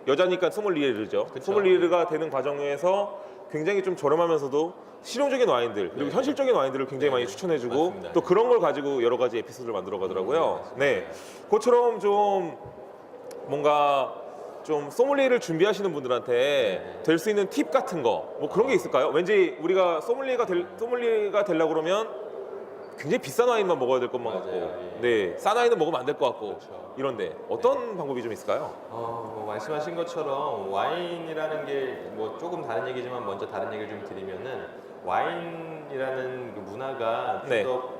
A: 여자니까 소믈리에르죠.
B: 그쵸.
A: 소믈리에르가 되는 과정에서 굉장히 좀 저렴하면서도 실용적인 와인들 그리고
B: 네.
A: 현실적인 와인들을 굉장히
B: 네.
A: 많이 추천해주고
B: 맞습니다.
A: 또 그런 걸 가지고 여러 가지 에피소드를 만들어 가더라고요.
B: 맞습니다.
A: 네, 그것처럼 좀 뭔가 좀 소믈리에를 준비하시는 분들한테 될 수 있는 팁 같은 거 뭐 그런 게 있을까요? 왠지 우리가 소믈리에가 되려고 그러면 굉장히 비싼 와인만 먹어야 될 것만 같고
B: 맞아요. 예.
A: 네, 싼 와인은 먹으면 안 될 것 같고
B: 그렇죠.
A: 이런데 어떤 방법이 좀 있을까요?
B: 뭐 말씀하신 것처럼 와인이라는 게 뭐 조금 다른 얘기지만 먼저 다른 얘기를 좀 드리면은 와인이라는 그 문화가 좀
A: 네.
B: 더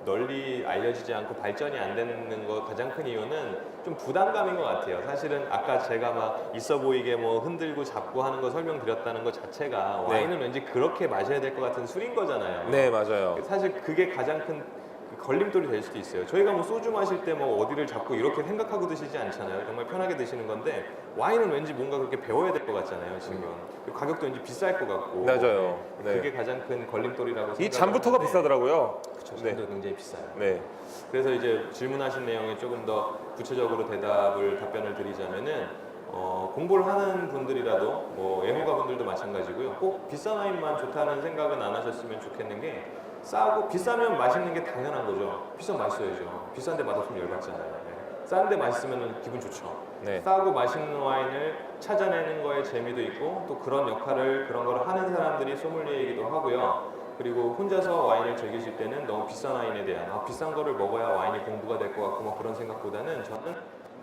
B: 널리 알려지지 않고 발전이 안 되는 거 가장 큰 이유는 좀 부담감인 것 같아요. 사실은 아까 제가 막 있어 보이게 뭐 흔들고 잡고 하는 거 설명드렸다는 것 자체가
A: 네.
B: 와인은 왠지 그렇게 마셔야 될 것 같은 술인 거잖아요.
A: 네, 맞아요.
B: 사실 그게 가장 큰 걸림돌이 될 수도 있어요. 저희가 뭐 소주 마실 때 뭐 어디를 잡고 이렇게 생각하고 드시지 않잖아요. 정말 편하게 드시는 건데 와인은 왠지 뭔가 그렇게 배워야 될 것 같잖아요. 지금 그리고 가격도 왠지 비쌀 것 같고.
A: 맞아요. 네.
B: 그게 가장 큰 걸림돌이라고
A: 이 잔부터가
B: 생각하는데
A: 비싸더라고요.
B: 그쵸,
A: 네.
B: 잔도 굉장히 비싸요.
A: 네.
B: 그래서 이제 질문하신 내용에 조금 더 구체적으로 답변을 드리자면은 공부를 하는 분들이라도 뭐 애호가 분들도 마찬가지고요. 꼭 비싼 와인만 좋다는 생각은 안 하셨으면 좋겠는 게 싸고 비싸면 맛있는 게 당연한 거죠. 비싸면 맛있어야죠. 비싼데 맛없으면 열받잖아요. 네. 싼데 맛있으면 기분 좋죠.
A: 네.
B: 싸고 맛있는 와인을 찾아내는 거에 재미도 있고 또 그런 역할을 그런 걸 하는 사람들이 소믈리에이기도 하고요. 그리고 혼자서 와인을 즐기실 때는 너무 비싼 와인에 대한 비싼 거를 먹어야 와인이 공부가 될 것 같고 뭐 그런 생각보다는 저는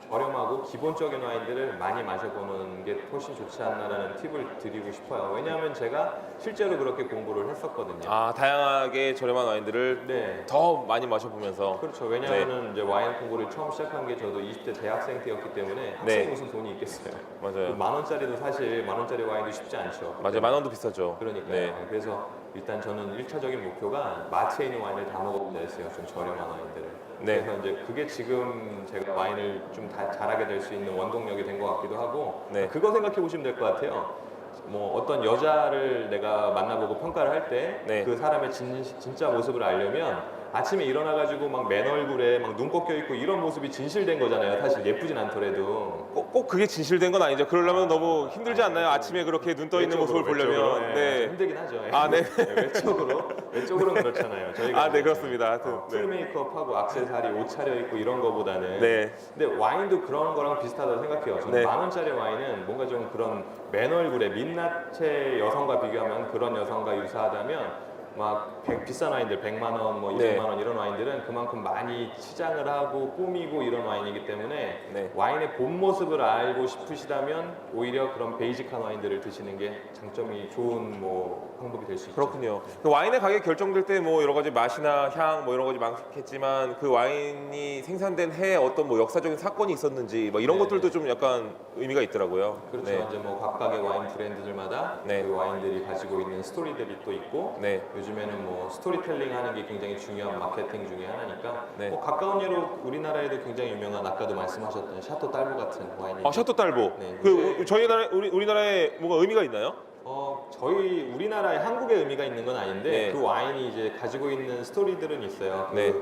B: 저렴하고 기본적인 와인들을 많이 마셔보는 게 훨씬 좋지 않나라는 팁을 드리고 싶어요. 왜냐하면 제가 실제로 그렇게 공부를 했었거든요.
A: 아, 다양하게 저렴한 와인들을
B: 네.
A: 더 많이 마셔보면서.
B: 그렇죠. 왜냐하면 이제 와인 공부를 처음 시작한 게 저도 20대 대학생 때였기 때문에 학생이 무슨 돈이 있겠어요.
A: 맞아요.
B: 만 원짜리도 사실 만 원짜리 와인도 쉽지 않죠.
A: 맞아요. 만 원도 비싸죠.
B: 그러니까요.
A: 네.
B: 그래서 일단 저는 1차적인 목표가 마트에 있는 와인을 다 먹어보자 했어요. 좀 저렴한 와인들을.
A: 네.
B: 그래서 이제 그게 지금 제가 와인을 좀 다 잘하게 될 수 있는 원동력이 된 것 같기도 하고
A: 네.
B: 그거 생각해 보시면 될 것 같아요. 뭐 어떤 여자를 내가 만나보고 평가를 할 때
A: 네.
B: 그 사람의 진짜 모습을 알려면 아침에 일어나가지고 막 맨 얼굴에 막 눈 꺾여 있고 이런 모습이 진실된 거잖아요. 사실 예쁘진 않더라도.
A: 꼭 그게 진실된 건 아니죠. 그러려면 너무 힘들지 않나요? 아침에 그렇게 눈 떠 있는 모습을 보려면. 네.
B: 힘들긴 하죠.
A: 아, 네.
B: 외적으로는 그렇잖아요. 저희가
A: 아, 네, 그렇습니다. 하여튼.
B: 풀
A: 네.
B: 메이크업하고 액세서리 옷 차려입고 이런 거보다는
A: 네.
B: 근데 와인도 그런 거랑 비슷하다고 생각해요. 저는
A: 네.
B: 만 원짜리 와인은 뭔가 좀 그런 맨 얼굴에 민낯의 여성과 비교하면 그런 여성과 유사하다면 막 비싼 와인들 100만 원, 뭐 200만
A: 네.
B: 원 이런 와인들은 그만큼 많이 치장을 하고 꾸미고 이런 와인이기 때문에
A: 네.
B: 와인의 본 모습을 알고 싶으시다면 오히려 그런 베이직한 와인들을 드시는 게 장점이 좋은 뭐 방법이 될 수 있죠.
A: 그렇군요. 그 와인의 가격이 결정될 때 뭐 여러 가지 맛이나 향 뭐 이런 것이 많겠지만 그 와인이 생산된 해에 어떤 뭐 역사적인 사건이 있었는지 뭐 이런
B: 네.
A: 것들도 좀 약간 의미가 있더라고요.
B: 그렇죠.
A: 네.
B: 이제 뭐 각각의 와인 브랜드들마다
A: 네.
B: 그 와인들이 가지고 있는 스토리들이 또 있고
A: 네.
B: 요즘에는 뭐 스토리텔링 하는 게 굉장히 중요한 마케팅 중에 하나니까
A: 네.
B: 뭐 가까운 예로 우리나라에도 굉장히 유명한 아까도 말씀하셨던 샤토 딸보 같은 와인이
A: 아, 샤토 딸보.
B: 네,
A: 그 저희 나라 우리나라에 뭔가 의미가 있나요?
B: 저희 우리나라에 한국의 의미가 있는 건 아닌데
A: 네.
B: 그 와인이 이제 가지고 있는 스토리들은 있어요.
A: 네.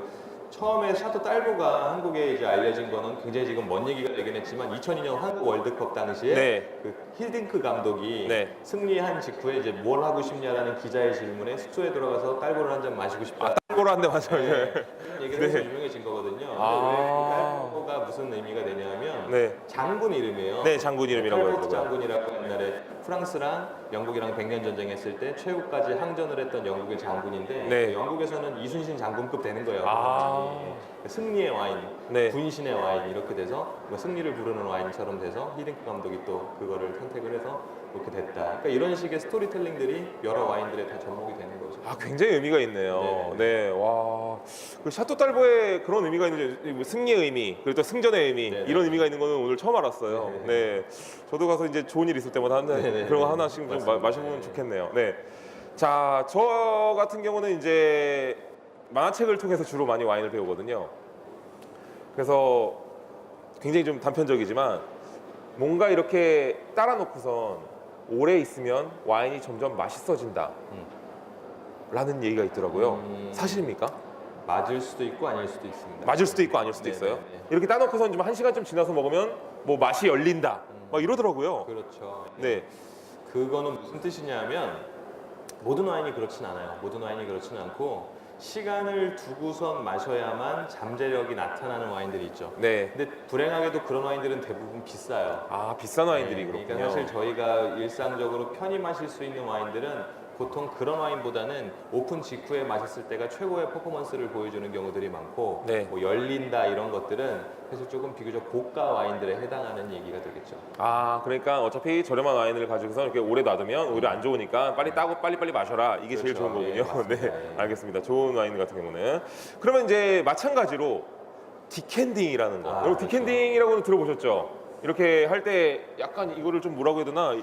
B: 처음에 샤토 딸보가 한국에 이제 알려진 거는 굉장히 지금 먼 얘기가 되긴 했지만 2002년 한국 월드컵 당시에
A: 네.
B: 그 히딩크 감독이
A: 네.
B: 승리한 직후에 이제 뭘 하고 싶냐라는 기자의 질문에 숙소에 들어가서 딸보를 한 잔 마시고 싶다.
A: 딸보로 한대 맞아요.
B: 네. 이런 얘기를 해서
A: 네.
B: 유명해진 거거든요. 근데
A: 아.
B: 왜 딸보가 무슨 의미가 되냐면
A: 네.
B: 장군 이름이에요.
A: 네, 장군 이름이라고
B: 탈보트
A: 하더라고요.
B: 장군이라고 옛날에 프랑스랑 영국이랑 백년 전쟁했을 때 최후까지 항전을 했던 영국의 장군인데
A: 네.
B: 영국에서는 이순신 장군급 되는 거예요.
A: 아.
B: 승리의 와인,
A: 네.
B: 분신의 와인 이렇게 돼서 뭐 승리를 부르는 와인처럼 돼서 히딩크 감독이 또 그거를 선택을 해서 그렇게 됐다. 그러니까 이런 식의 스토리텔링들이 여러 와인들에 다 접목이 되는 거죠.
A: 아, 굉장히 의미가 있네요.
B: 네.
A: 네, 와, 그 샤토 딸보에 그런 의미가 있는지, 뭐 승리의 의미, 그리고 또 승전의 의미
B: 네,
A: 이런
B: 네.
A: 의미가 있는 거는 오늘 처음 알았어요.
B: 네.
A: 네, 저도 가서 이제 좋은 일 있을 때마다
B: 네, 네,
A: 그런 거
B: 네.
A: 하나씩 좀
B: 맞습니다.
A: 마셔보면
B: 네.
A: 좋겠네요. 네, 자, 저 같은 경우는 이제 만화책을 통해서 주로 많이 와인을 배우거든요. 그래서 굉장히 좀 단편적이지만 뭔가 이렇게 따라 놓고선 오래 있으면 와인이 점점 맛있어진다. 라는 얘기가 있더라고요. 사실입니까?
B: 맞을 수도 있고 아닐 수도 있습니다.
A: 맞을 수도 있고 아닐 수도
B: 네,
A: 있어요.
B: 네, 네.
A: 이렇게 따놓고선 좀 1시간쯤 지나서 먹으면 뭐 맛이 열린다. 막 이러더라고요.
B: 그렇죠.
A: 네.
B: 그거는 무슨 뜻이냐면 모든 와인이 그렇진 않아요. 모든 와인이 그렇진 않고 시간을 두고선 마셔야만 잠재력이 나타나는 와인들이 있죠.
A: 네.
B: 근데 불행하게도 그런 와인들은 대부분 비싸요.
A: 아, 비싼 와인들이
B: 네,
A: 그렇군요.
B: 그러니까 사실 저희가 일상적으로 편히 마실 수 있는 와인들은 보통 그런 와인보다는 오픈 직후에 마셨을 때가 최고의 퍼포먼스를 보여주는 경우들이 많고
A: 네.
B: 뭐 열린다 이런 것들은 사실 조금 비교적 고가 와인들에 해당하는 얘기가 되겠죠.
A: 아, 그러니까 어차피 저렴한 와인을 가지고서 이렇게 오래 놔두면 오히려 안 좋으니까 빨리 따고 빨리빨리 마셔라. 이게 제일
B: 그렇죠.
A: 좋은 거군요.
B: 예, 맞습니다.
A: 네,
B: 예.
A: 알겠습니다. 좋은 와인 같은 경우는. 그러면 이제 마찬가지로 디캔딩이라는 거.
B: 아,
A: 여러분
B: 그렇죠.
A: 디캔딩이라고는 들어보셨죠? 이렇게 할 때 약간 이거를 좀 뭐라고 해야 되나?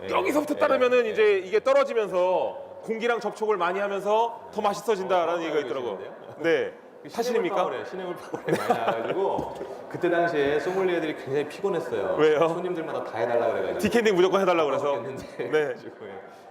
B: 예,
A: 여기서부터
B: 예,
A: 따르면은
B: 예.
A: 이제 이게 떨어지면서 공기랑 접촉을 많이 하면서 더 맛있어진다라는 얘기가 있더라고요. 네. 사실입니까?
B: 시냇물 파울에 많이 나와가지고 그때 당시에 소믈리에들이 굉장히 피곤했어요.
A: 왜요?
B: 손님들마다 다 해달라 그래가지고
A: 디캔딩 무조건 해달라고 그래서.
B: 했는데
A: 네.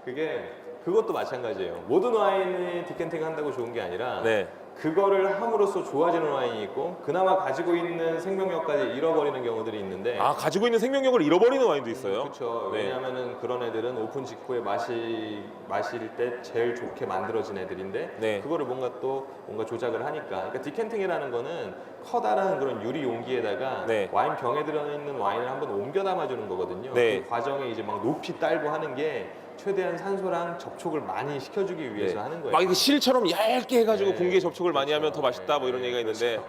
B: 그게 그것도 마찬가지예요. 모든 와인이 디켄팅 한다고 좋은 게 아니라
A: 네.
B: 그거를 함으로써 좋아지는 와인이 있고 그나마 가지고 있는 생명력까지 잃어버리는 경우들이 있는데
A: 아, 가지고 있는 생명력을 잃어버리는 와인도 있어요.
B: 그렇죠.
A: 네.
B: 왜냐하면은 그런 애들은 오픈 직후에 마실 때 제일 좋게 만들어진 애들인데
A: 네.
B: 그거를 뭔가 조작을 하니까. 그러니까 디켄팅이라는 거는 커다란 그런 유리 용기에다가
A: 네.
B: 와인 병에 들어있는 와인을 한번 옮겨 담아주는 거거든요.
A: 네.
B: 그 과정에 이제 막 높이 딸고 하는 게 최대한 산소랑 접촉을 많이 시켜주기 위해서
A: 네.
B: 하는 거예요.
A: 막 이게 실처럼 얇게 해가지고
B: 네.
A: 공기에 접촉을 많이
B: 그렇죠.
A: 하면 더 맛있다 뭐 이런
B: 네.
A: 얘기가 있는데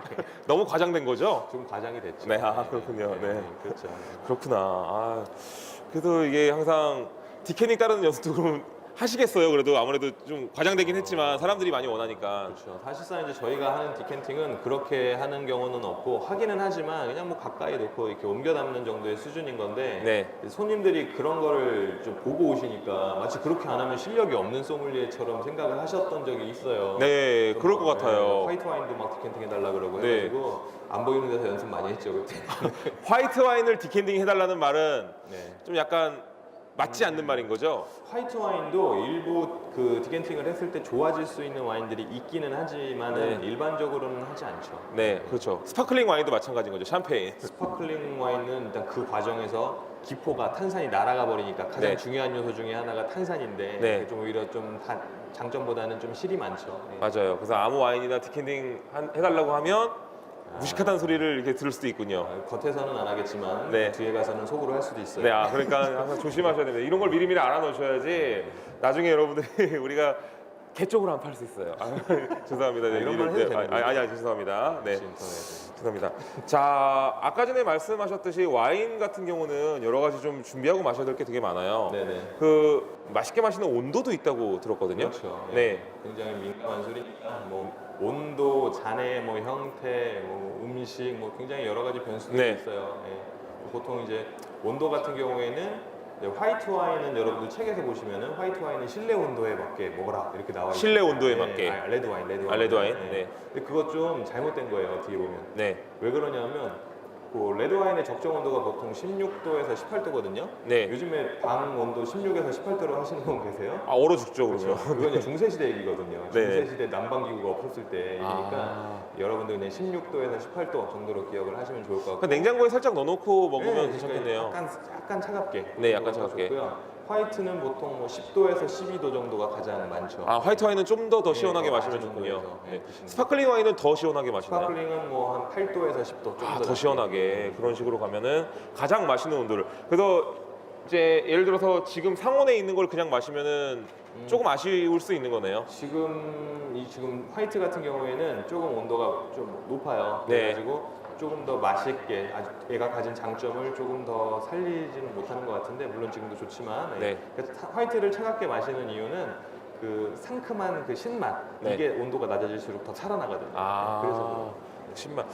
A: 너무 과장된 거죠?
B: 좀 과장이 됐죠.
A: 네, 아, 그렇군요. 네.
B: 그렇죠.
A: 그렇구나. 아, 그래서 이게 항상 디캐닝 따르는 연습도 그럼 하시겠어요. 그래도 아무래도 좀 과장되긴 했지만 사람들이 많이 원하니까.
B: 그렇죠. 사실상 이제 저희가 하는 디켄팅은 그렇게 하는 경우는 없고 하기는 하지만 그냥 뭐 가까이 놓고 이렇게 옮겨 담는 정도의 수준인 건데
A: 네.
B: 손님들이 그런 거를 좀 보고 오시니까 마치 그렇게 안 하면 실력이 없는 소믈리에처럼 생각을 하셨던 적이 있어요.
A: 네, 그럴 것 같아요.
B: 화이트 와인도 막 디켄팅 해달라 그러고
A: 네.
B: 해가지고 안 보이는 데서 연습 많이 했죠 그때.
A: 화이트 와인을 디캔딩 해달라는 말은
B: 네.
A: 좀 약간 맞지 않는 말인 거죠?
B: 화이트 와인도 일부 그 디켄팅을 했을 때 좋아질 수 있는 와인들이 있기는 하지만은
A: 네.
B: 일반적으로는 하지 않죠.
A: 네, 그렇죠. 스파클링 와인도 마찬가지인 거죠. 샴페인.
B: 스파클링 와인은 일단 그 과정에서 기포가 탄산이 날아가 버리니까 가장
A: 네.
B: 중요한 요소 중에 하나가 탄산인데
A: 네.
B: 그게 좀 오히려 좀 장점보다는 좀 실이 많죠. 네.
A: 맞아요. 그래서 아무 와인이나 디캔딩 해달라고 하면 무식하다는 소리를 이렇게 들을 수도 있군요.
B: 겉에서는 안 하겠지만
A: 네.
B: 뒤에 가서는 속으로 할 수도 있어요.
A: 네, 아, 그러니까 항상 조심하셔야 됩니다. 이런 걸 미리미리 알아놓으셔야지 나중에 여러분들이 우리가 개 쪽으로 안 팔 수 있어요. 아, 죄송합니다. 네,
B: 이런 말 해도 되는
A: 아니, 죄송합니다. 네,
B: 인터넷에.
A: 죄송합니다. 자, 아까 전에 말씀하셨듯이 와인 같은 경우는 여러 가지 좀 준비하고 마셔야 될 게 되게 많아요.
B: 네네.
A: 그 맛있게 마시는 온도도 있다고 들었거든요.
B: 그렇죠.
A: 네.
B: 굉장히 민감한 술이니까 뭐 온도, 잔해, 뭐 형태, 뭐 음식, 뭐 굉장히 여러 가지 변수들이
A: 네.
B: 있어요. 예. 보통 이제 온도 같은 경우에는 이제 화이트 와인은 여러분들 책에서 보시면은 화이트 와인은 실내 온도에 맞게 먹어라 이렇게 나와 있어요.
A: 실내 온도에 맞게.
B: 레드 와인, 레드 와인.
A: 아, 레드 와인?
B: 예.
A: 네.
B: 근데 그거 좀 잘못된 거예요. 뒤에 보면.
A: 네.
B: 왜 그러냐면 그 레드 와인의 적정 온도가 보통 16도에서 18도거든요.
A: 네.
B: 요즘에 방 온도 16에서 18도로 하시는 분 계세요?
A: 아, 얼어 죽죠, 그러면.
B: 그건 이제 중세시대 얘기거든요.
A: 네.
B: 중세시대 난방기구가 없었을 때 얘기니까
A: 아.
B: 여러분들 그냥 16도에서 18도 정도로 기억을 하시면 좋을 것 같고.
A: 그러니까 냉장고에 살짝 넣어놓고 먹으면
B: 네,
A: 괜찮겠네요.
B: 그러니까 약간 차갑게.
A: 네, 약간 차갑게.
B: 좋고요. 화이트는 보통 뭐 10도에서 12도 정도가 가장 많죠.
A: 아, 화이트 와인은 좀 더 시원하게
B: 네,
A: 마시면
B: 마시는
A: 좋군요.
B: 거에서,
A: 네.
B: 네, 드시는
A: 스파클링 와인은 더 시원하게 마시나요?
B: 스파클링은 뭐 한 8도에서 10도 좀
A: 아,
B: 더
A: 더 시원하게 그런 식으로 가면은 가장 맛있는 온도를. 그래서 이제 예를 들어서 지금 상온에 있는 걸 그냥 마시면은 조금 아쉬울 수 있는 거네요.
B: 지금 화이트 같은 경우에는 조금 온도가 좀 높아요.
A: 네.
B: 그래가지고 조금 더 맛있게 얘가 가진 장점을 조금 더 살리지는 못하는 것 같은데 물론 지금도 좋지만
A: 네.
B: 그래서 화이트를 차갑게 마시는 이유는 그 상큼한 그 신맛
A: 네.
B: 이게 온도가 낮아질수록 더 살아나거든요.
A: 아,
B: 그래서
A: 신맛.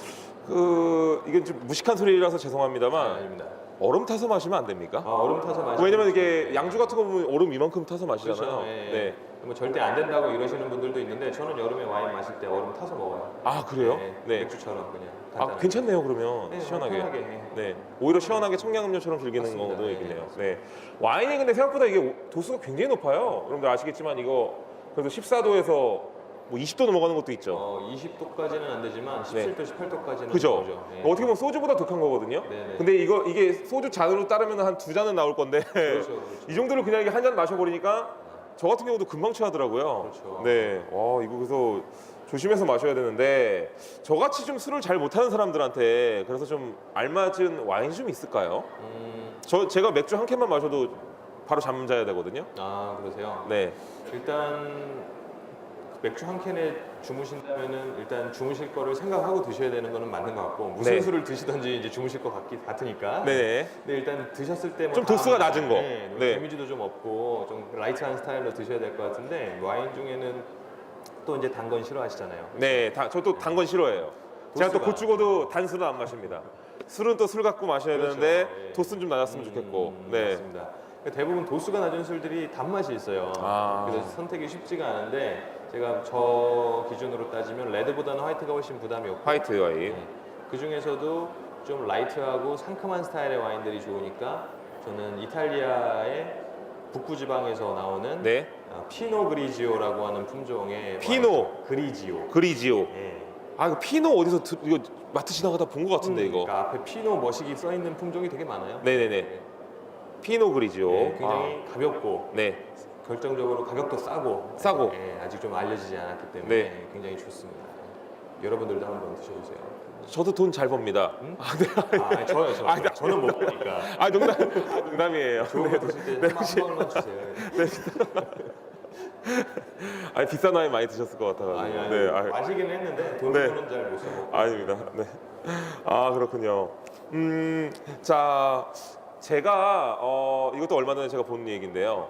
A: 이건 좀 무식한 소리라서 죄송합니다만
B: 아닙니다.
A: 얼음 타서 마시면 안 됩니까?
B: 얼음 타서 마시는
A: 왜냐면 이게 양주 같은 거 보면 얼음 이만큼 타서 마시잖아요.
B: 그렇죠. 예, 예.
A: 네.
B: 뭐 절대 안 된다고 이러시는 분들도 있는데 저는 여름에 와인 마실 때 얼음 타서 먹어요.
A: 아, 그래요?
B: 네.
A: 네.
B: 맥주처럼 그냥.
A: 아,
B: 간단하게.
A: 괜찮네요. 그러면
B: 네,
A: 시원하게.
B: 편하게, 예.
A: 네. 오히려 시원하게 청량음료처럼 즐기는
B: 맞습니다.
A: 경우도
B: 네,
A: 있겠네요. 네. 와인이 근데 생각보다 이게 도수가 굉장히 높아요. 여러분들 아시겠지만 이거 그래도 14도에서 뭐 20도 넘어가는 것도 있죠.
B: 20도까지는 안 되지만 17도, 18도까지는
A: 그죠?
B: 네.
A: 어떻게 보면 소주보다 독한 거거든요.
B: 네네.
A: 근데 이게 소주 잔으로 따르면 한 2잔은 나올 건데
B: 그렇죠.
A: 이 정도를 그냥 이게 한 잔 마셔버리니까 저 같은 경우도 금방 취하더라고요.
B: 그렇죠.
A: 네. 와, 이거 그래서 조심해서 마셔야 되는데 저같이 좀 술을 잘 못하는 사람들한테 그래서 좀 알맞은 와인이 좀 있을까요? 제가 맥주 한 캔만 마셔도 바로 잠 자야 되거든요.
B: 그러세요?
A: 네.
B: 일단 맥주 한 캔에 주무신다면은 일단 주무실 거를 생각하고 드셔야 되는 거는 맞는 것 같고 무슨
A: 네.
B: 술을 드시든지 이제 주무실 것 같으니까.
A: 네네.
B: 근데 일단 드셨을 때 뭐
A: 좀 도수가 낮은 거.
B: 네.
A: 네.
B: 데미지도 좀 없고 좀 라이트한 스타일로 드셔야 될 것 같은데 와인 중에는 또 이제 단 건 싫어하시잖아요.
A: 네, 저도 단 건 싫어해요. 제가 또
B: 도수가-
A: 곧 죽어도 단술은 안 마십니다. 술은 또 술 갖고 마셔야
B: 그렇죠.
A: 되는데
B: 네.
A: 도수는 좀 낮았으면 좋겠고. 네.
B: 맞습니다. 대부분 도수가 낮은 술들이 단맛이 있어요.
A: 아.
B: 그래서 선택이 쉽지가 않은데 제가 저 기준으로 따지면 레드보다는 화이트가 훨씬 부담이 없고
A: 화이트 와인.
B: 네. 그 중에서도 좀 라이트하고 상큼한 스타일의 와인들이 좋으니까 저는 이탈리아의 북부 지방에서 나오는
A: 네.
B: 피노 그리지오라고 하는 품종의
A: 피노.
B: 와인. 그리지오.
A: 그리지오.
B: 예.
A: 아, 이거 피노 어디서 이거 마트 지나가다 본 것 같은데 이거.
B: 그러니까 앞에 피노 머시기 써 있는 품종이 되게 많아요.
A: 네네네. 피노 그리지오.
B: 예, 굉장히 가볍고
A: 네.
B: 결정적으로 가격도 싸고
A: 싸고.
B: 예, 아직 좀 알려지지 않았기 때문에
A: 네.
B: 굉장히 좋습니다. 여러분들도 한번 드셔보세요.
A: 저도 돈 잘 법니다.
B: 아, 저요.
A: 아, 네.
B: 저는 못 보니까.
A: 아, 농담이에요.
B: 좋은 거 드실 때 한 번만 주세요.
A: 아니, 비싼 와인 많이 드셨을 것 같아요.
B: 아니,
A: 네,
B: 마시긴 했는데 돈
A: 네.
B: 주고는 잘 못 사고.
A: 아닙니다. 네. 아, 그렇군요. 자, 제가 이것도 얼마 전에 제가 본 얘기인데요.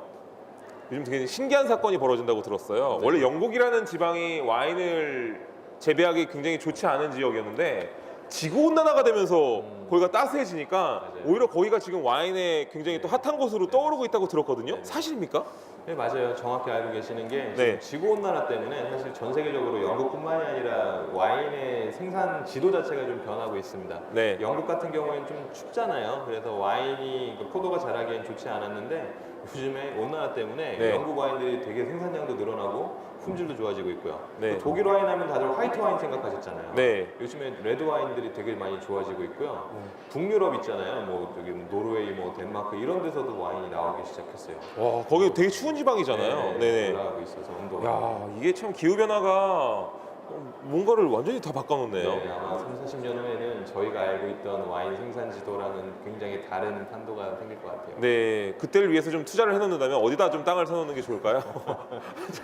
A: 요즘 되게 신기한 사건이 벌어진다고 들었어요.
B: 네.
A: 원래 영국이라는 지방이 와인을 재배하기 굉장히 좋지 않은 지역이었는데 지구온난화가 되면서 거기가 따스해지니까
B: 맞아요.
A: 오히려 거기가 지금 와인에 굉장히 또 핫한 곳으로 떠오르고 있다고 들었거든요.
B: 네.
A: 사실입니까?
B: 네, 맞아요. 정확히 알고 계시는 게
A: 네.
B: 지금 지구온난화 때문에 사실 전 세계적으로 영국뿐만이 아니라 와인의 생산 지도 자체가 좀 변하고 있습니다.
A: 네.
B: 영국 같은 경우에는 좀 춥잖아요. 그래서 와인이 포도가 자라기엔 좋지 않았는데 요즘에 온난화 때문에
A: 네.
B: 영국 와인들이 되게 생산량도 늘어나고 품질도 좋아지고 있고요.
A: 네.
B: 또 독일 와인 하면 다들 화이트 와인 생각하셨잖아요.
A: 네.
B: 요즘에 레드 와인들이 되게 많이 좋아지고 있고요. 북유럽 있잖아요. 뭐 여기 노르웨이, 뭐 덴마크 이런 데서도 와인이 나오기 시작했어요.
A: 와, 거기 되게 추운 지방이잖아요. 네네.
B: 올라가고 있어서 온도가.
A: 야, 이게 참 기후 변화가 뭔가를 완전히 다 바꿔놓네요.
B: 네, 아마 3, 40년 후에는 저희가 알고 있던 와인 생산 지도랑은 굉장히 다른 판도가 생길 것 같아요.
A: 네, 그때를 위해서 좀 투자를 해놓는다면 어디다 좀 땅을 사놓는 게 좋을까요?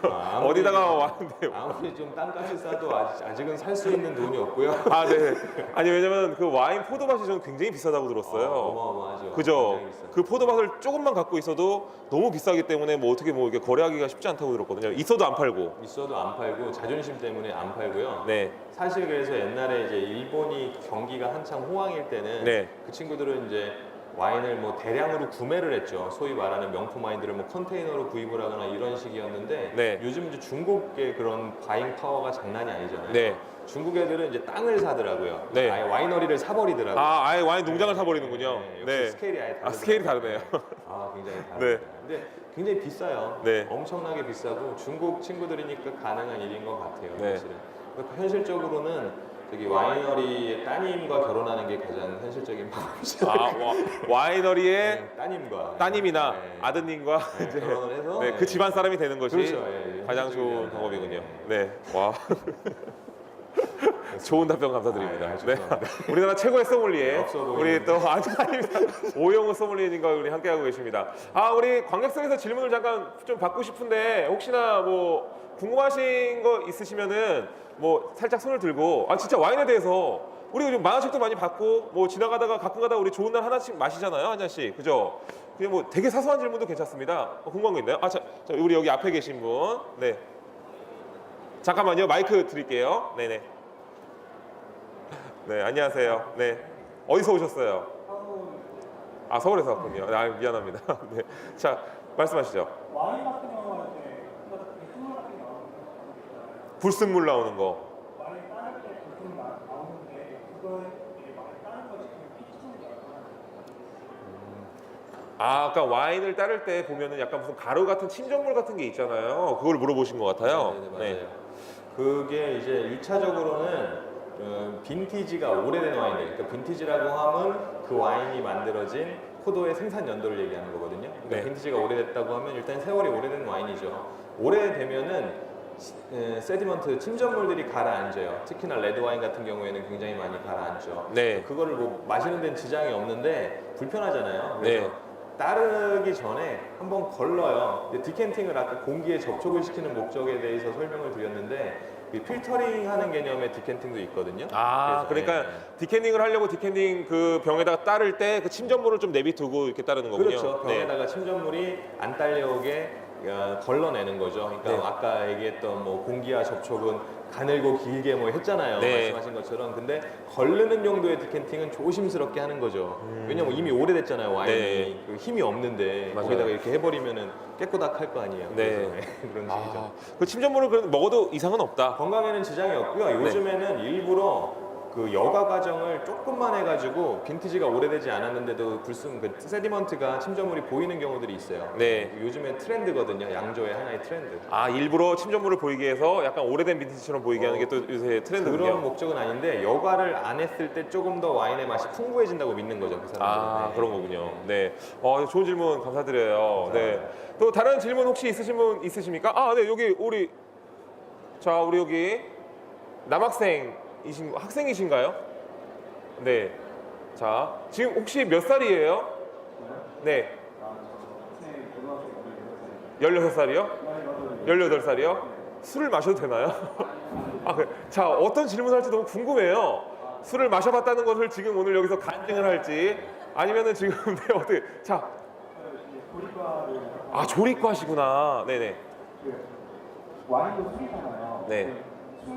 B: 아무리-
A: 어디다가 와는데?
B: 아무리 좀 땅값이 싸도 아직은 살 수 있는 돈이 없고요.
A: 아, 네. 아니, 왜냐면 그 와인 포도밭이 저는 굉장히 비싸다고 들었어요.
B: 어마어마하죠.
A: 그죠?
B: 굉장히 비싸요.
A: 그 포도밭을 조금만 갖고 있어도 너무 비싸기 때문에 뭐 어떻게 뭐 이게 거래하기가 쉽지 않다고 들었거든요. 있어도 안 팔고.
B: 있어도 안 팔고 자존심 때문에 안 팔고요.
A: 네,
B: 사실 그래서 옛날에 이제 일본이 경기가 한창 호황일 때는
A: 네.
B: 그 친구들은 이제 와인을 뭐 대량으로 구매를 했죠. 소위 말하는 명품 와인들을 뭐 컨테이너로 구입을 하거나 이런 식이었는데
A: 네.
B: 요즘 이제 중국의 그런 바잉 파워가 장난이 아니잖아요.
A: 네.
B: 중국 애들은 이제 땅을 사더라고요.
A: 네.
B: 아예 와이너리를 사버리더라고요.
A: 아, 아예 와인 농장을 사버리는군요.
B: 역시
A: 네.
B: 스케일이 아예 다르죠.
A: 아, 스케일이 다르네요.
B: 아, 굉장히
A: 네.
B: 다릅니다. 근데 굉장히 비싸요.
A: 네.
B: 엄청나게 비싸고 중국 친구들이니까 가능한 일인 것 같아요.
A: 네.
B: 사실은. 그러니까 현실적으로는 저기 와이너리의 따님과 결혼하는 게 가장 현실적인 방법이죠.
A: 아, 와이너리의
B: 네, 따님과
A: 따님이나
B: 네.
A: 아드님과
B: 네,
A: 이제
B: 결혼을 해서
A: 네, 그 집안 사람이 되는 것이
B: 그렇죠. 예, 예.
A: 가장
B: 현실적이지
A: 좋은
B: 않나.
A: 방법이군요.
B: 네.
A: 네, 와. 좋은 답변 감사드립니다.
B: 아, 예,
A: 네,
B: 죄송합니다.
A: 우리나라 최고의 소믈리에
B: 네, 없어 보이는
A: 우리 또 오영우 소믈리에님과 우리 함께하고 계십니다. 아, 우리 관객석에서 질문을 잠깐 좀 받고 싶은데 혹시나 뭐 궁금하신 거 있으시면은 뭐 살짝 손을 들고 아 진짜 와인에 대해서 우리 요즘 만화책도 많이 받고 뭐 지나가다가 가끔가다 우리 좋은 날 하나씩 마시잖아요, 한 잔씩, 그죠? 그냥 뭐 되게 사소한 질문도 괜찮습니다. 궁금한 거 있나요? 아, 자, 우리 여기 앞에 계신 분, 네, 잠깐만요, 마이크 드릴게요. 네네. 네, 안녕하세요. 네, 어디서 오셨어요? 아, 서울에서 왔군요. 아, 미안합니다. 네, 자, 말씀하시죠.
C: 와인 같은 경우는 이제 불순물 같은 게 나오는
A: 불순물 나오는 거.
C: 와인 따를 때 불순물 나오는데 그걸 이제 와인 따는 거 지금 피치는 게 얼마나
A: 아, 아까 와인을 따를 때 보면은 약간 무슨 가루 같은 침전물 같은 게 있잖아요. 그걸 물어보신 것 같아요.
B: 네, 맞아요. 그게 이제 1차적으로는 빈티지가 오래된 와인들, 그러니까 빈티지라고 하면 그 와인이 만들어진 포도의 생산 연도를 얘기하는 거거든요. 그러니까
A: 네.
B: 빈티지가 오래됐다고 하면 일단 세월이 오래된 와인이죠. 오래되면은 세디먼트, 침전물들이 가라앉아요. 특히나 레드 와인 같은 경우에는 굉장히 많이 가라앉죠.
A: 네.
B: 그거를 뭐 마시는 데는 지장이 없는데 불편하잖아요.
A: 네.
B: 그래서 따르기 전에 한번 걸러요. 근데 디캔팅을 아까 공기에 접촉을 시키는 목적에 대해서 설명을 드렸는데 그 필터링 하는 개념의 디캔팅도 있거든요.
A: 아,
B: 그래서,
A: 그러니까
B: 네, 네.
A: 디캔딩을 하려고 디캔딩 그 병에다가 따를 때 그 침전물을 좀 내비두고 이렇게 따르는 거군요.
B: 그렇죠.
A: 네.
B: 병에다가 침전물이 안 딸려오게 걸러내는 거죠. 그러니까
A: 네.
B: 아까 얘기했던 뭐 공기와 접촉은 가늘고 길게 뭐 했잖아요.
A: 네.
B: 말씀하신 것처럼. 근데 걸르는 용도의 디캔팅은 조심스럽게 하는 거죠. 왜냐면 이미 오래됐잖아요. 와인이.
A: 네.
B: 그 힘이 없는데
A: 맞아요.
B: 거기다가 이렇게 해버리면은 깨꼬닥할 거 아니에요.
A: 네.
B: 그래서 그런 식이죠.
A: 아, 그 침전물을 먹어도 이상은 없다.
B: 건강에는 지장이 없고요. 요즘에는 일부러 그 여과 과정을 조금만 해가지고 빈티지가 오래되지 않았는데도 불순 그 세디먼트가 침전물이 보이는 경우들이 있어요.
A: 네.
B: 요즘에 트렌드거든요. 양조의 하나의 트렌드.
A: 아, 일부러 침전물을 보이게 해서 약간 오래된 빈티지처럼 보이게 하는 게 또 요새 트렌드군요.
B: 그런 목적은 아닌데 여과를 안 했을 때 조금 더 와인의 맛이 풍부해진다고 믿는 거죠. 그 사람들은.
A: 아,
B: 네.
A: 그런 거군요. 네. 좋은 질문 감사드려요. 네. 또 다른 질문 혹시 있으신 분 있으십니까? 아, 네. 여기 우리 여기 학생이신가요? 네. 자, 지금 혹시 몇 살이에요? 네. 16살이요? 18살이요? 술을 마셔도 되나요? 자, 어떤 질문을 할지 너무 궁금해요. 술을 마셔봤다는 것을 지금 오늘 여기서 간증을 할지 아니면은 지금 네, 어떻게 자, 조리과시구나. 네네.
C: 와인도 술이잖아요.
A: 네.
C: 술이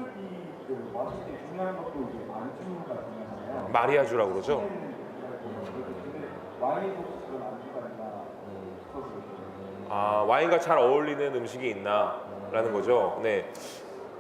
C: 마실 때 중요한 것도 이제 안주가 중요하잖아요.
A: 마리아주라고 그러죠?
C: 근데 와인도 그런 안주가 있나 싶어서.
A: 와인과 잘 어울리는 음식이 있나라는 거죠. 네.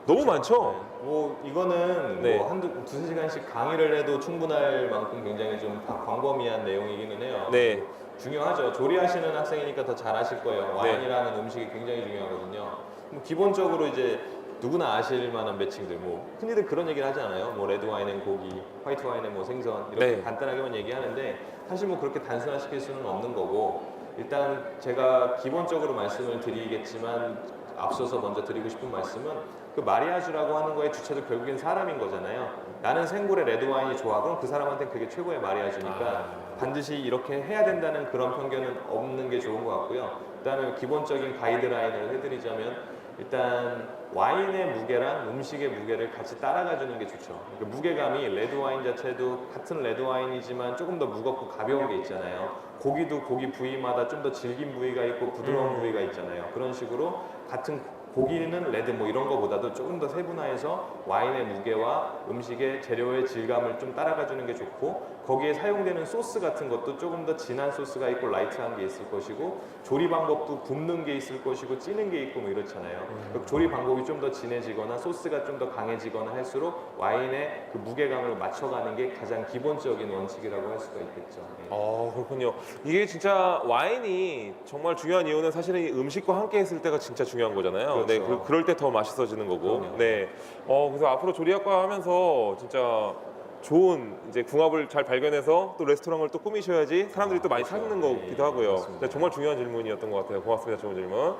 A: 너무 많죠?
B: 뭐 이거는
A: 네.
B: 뭐 두세 시간씩 강의를 해도 충분할 만큼 굉장히 좀 광범위한 내용이기는 해요.
A: 네.
B: 중요하죠. 조리하시는 학생이니까 더 잘 아실 거예요. 와인이라는 음식이 굉장히 중요하거든요. 뭐 기본적으로 이제 누구나 아실 만한 매칭들, 뭐 흔히들 그런 얘기를 하지 않아요? 뭐 레드 와인엔 고기, 화이트 와인엔 뭐 생선 이렇게
A: 네.
B: 간단하게만 얘기하는데 사실 뭐 그렇게 단순화시킬 수는 없는 거고 일단 제가 기본적으로 말씀을 드리겠지만 앞서서 먼저 드리고 싶은 말씀은 그 마리아주라고 하는 거의 주체도 결국엔 사람인 거잖아요. 나는 생굴의 레드 와인이 좋아. 그럼 그 사람한테는 그게 최고의 마리아주니까 반드시 이렇게 해야 된다는 그런 편견은 없는 게 좋은 것 같고요. 그다음에 기본적인 가이드라인을 해드리자면 일단 와인의 무게랑 음식의 무게를 같이 따라가 주는 게 좋죠. 그러니까 무게감이 레드 와인 자체도 같은 레드 와인이지만 조금 더 무겁고 가벼운 게 있잖아요. 고기도 고기 부위마다 좀 더 질긴 부위가 있고 부드러운 부위가 있잖아요. 그런 식으로 같은 고기는 레드 뭐 이런 거보다도 조금 더 세분화해서 와인의 무게와 음식의 재료의 질감을 좀 따라가 주는 게 좋고 거기에 사용되는 소스 같은 것도 조금 더 진한 소스가 있고 라이트한 게 있을 것이고 조리 방법도 굽는 게 있을 것이고 찌는 게 있고 뭐 이렇잖아요. 그 조리 방법이 좀 더 진해지거나 소스가 좀 더 강해지거나 할수록 와인의 그 무게감을 맞춰가는 게 가장 기본적인 원칙이라고 할 수가 있겠죠. 네.
A: 그렇군요. 이게 진짜 와인이 정말 중요한 이유는 사실은 이 음식과 함께 했을 때가 진짜 중요한 거잖아요.
B: 그렇죠.
A: 네, 그럴 때 더 맛있어지는 거고.
B: 그럼요.
A: 네. 그래서 앞으로 조리학과 하면서 진짜 좋은 이제 궁합을 잘 발견해서 또 레스토랑을 또 꾸미셔야지 사람들이 또 많이 찾는 거기도 하고요.
B: 맞습니다.
A: 네, 정말 중요한 질문이었던 것 같아요. 고맙습니다. 좋은 질문.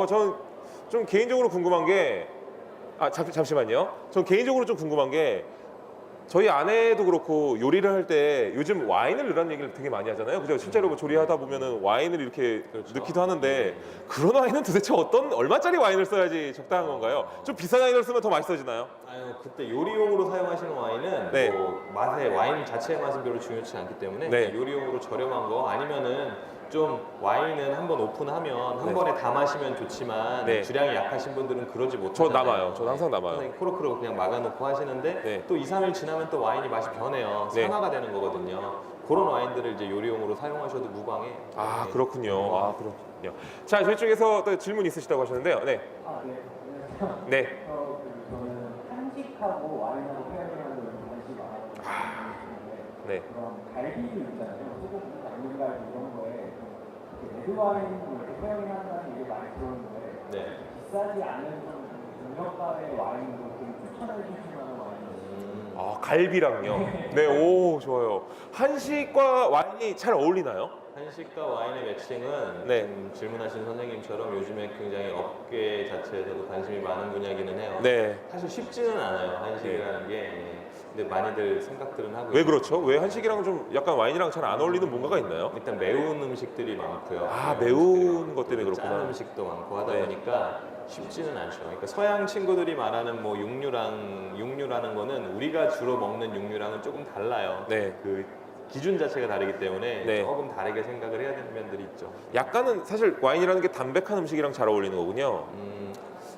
A: 저는 좀 개인적으로 궁금한 게 잠시만요. 전 개인적으로 좀 궁금한 게 저희 아내도 그렇고 요리를 할 때 요즘 와인을 넣으라는 얘기를 되게 많이 하잖아요. 그죠? 실제로 뭐 조리하다 보면은 와인을 이렇게
B: 그렇죠.
A: 넣기도 하는데 그런 와인은 도대체 얼마짜리 와인을 써야지 적당한 건가요? 좀 비싼 와인을 쓰면 더 맛있어지나요?
B: 아유, 그때 요리용으로 사용하시는 와인은
A: 네.
B: 뭐 와인 자체의 맛은 별로 중요치 않기 때문에
A: 네.
B: 요리용으로 저렴한 거 아니면은 좀 와인은 한번 오픈하면 한
A: 네.
B: 번에 다 마시면 좋지만
A: 네.
B: 주량이 약하신 분들은 그러지
A: 저
B: 못하잖아요.
A: 남아요. 저 항상 남아요.
B: 항상 코르크로 그냥 막아놓고 하시는데
A: 네.
B: 또 2, 3일 지나면 또 와인이 맛이 변해요.
A: 네.
B: 산화가 되는 거거든요. 그런 와인들을 이제 요리용으로 사용하셔도 무방해요. 네.
A: 그렇군요. 그렇군요. 자, 저희 쪽에서 또 질문 있으시다고 하셨는데요. 네.
C: 네. 안녕하세요.
A: 네.
C: 저는 한식하고 와인하고 페어링하는 걸 관심이 많아서
A: 네.
C: 그런 갈비류 있잖아요. 소고기, 양념갈비 이런 거에 레드 와인으로 이렇게 페어링한다는 게 많이 들었는데
B: 네.
C: 비싸지 않은 좀 중저가의 와인도 좀 추천해 주실 만한 와인.
A: 갈비랑요. 네, 오, 좋아요. 한식과 와인이 잘 어울리나요?
B: 한식과 와인의 매칭은
A: 네.
B: 지금 질문하신 선생님처럼 요즘에 굉장히 업계 자체에서도 관심이 많은 분야기는 해요.
A: 네.
B: 사실 쉽지는 않아요, 한식이라는 게. 근데 많이들 생각들은 하고
A: 왜
B: 있어요.
A: 그렇죠? 왜 한식이랑 좀 약간 와인이랑 잘 안 어울리는 뭔가가 있나요?
B: 일단 매운 음식들이 많고요.
A: 매운 것 때문에
B: 그리고
A: 그렇구나.
B: 짠 음식도 많고 하다
A: 네.
B: 보니까 쉽지는 않죠. 그러니까 서양 친구들이 말하는 뭐 육류라는 거는 우리가 주로 먹는 육류랑은 조금 달라요.
A: 네.
B: 그 기준 자체가 다르기 때문에
A: 네.
B: 조금 다르게 생각을 해야 되는 면들이 있죠.
A: 약간은 사실 와인이라는 게 담백한 음식이랑 잘 어울리는 거군요.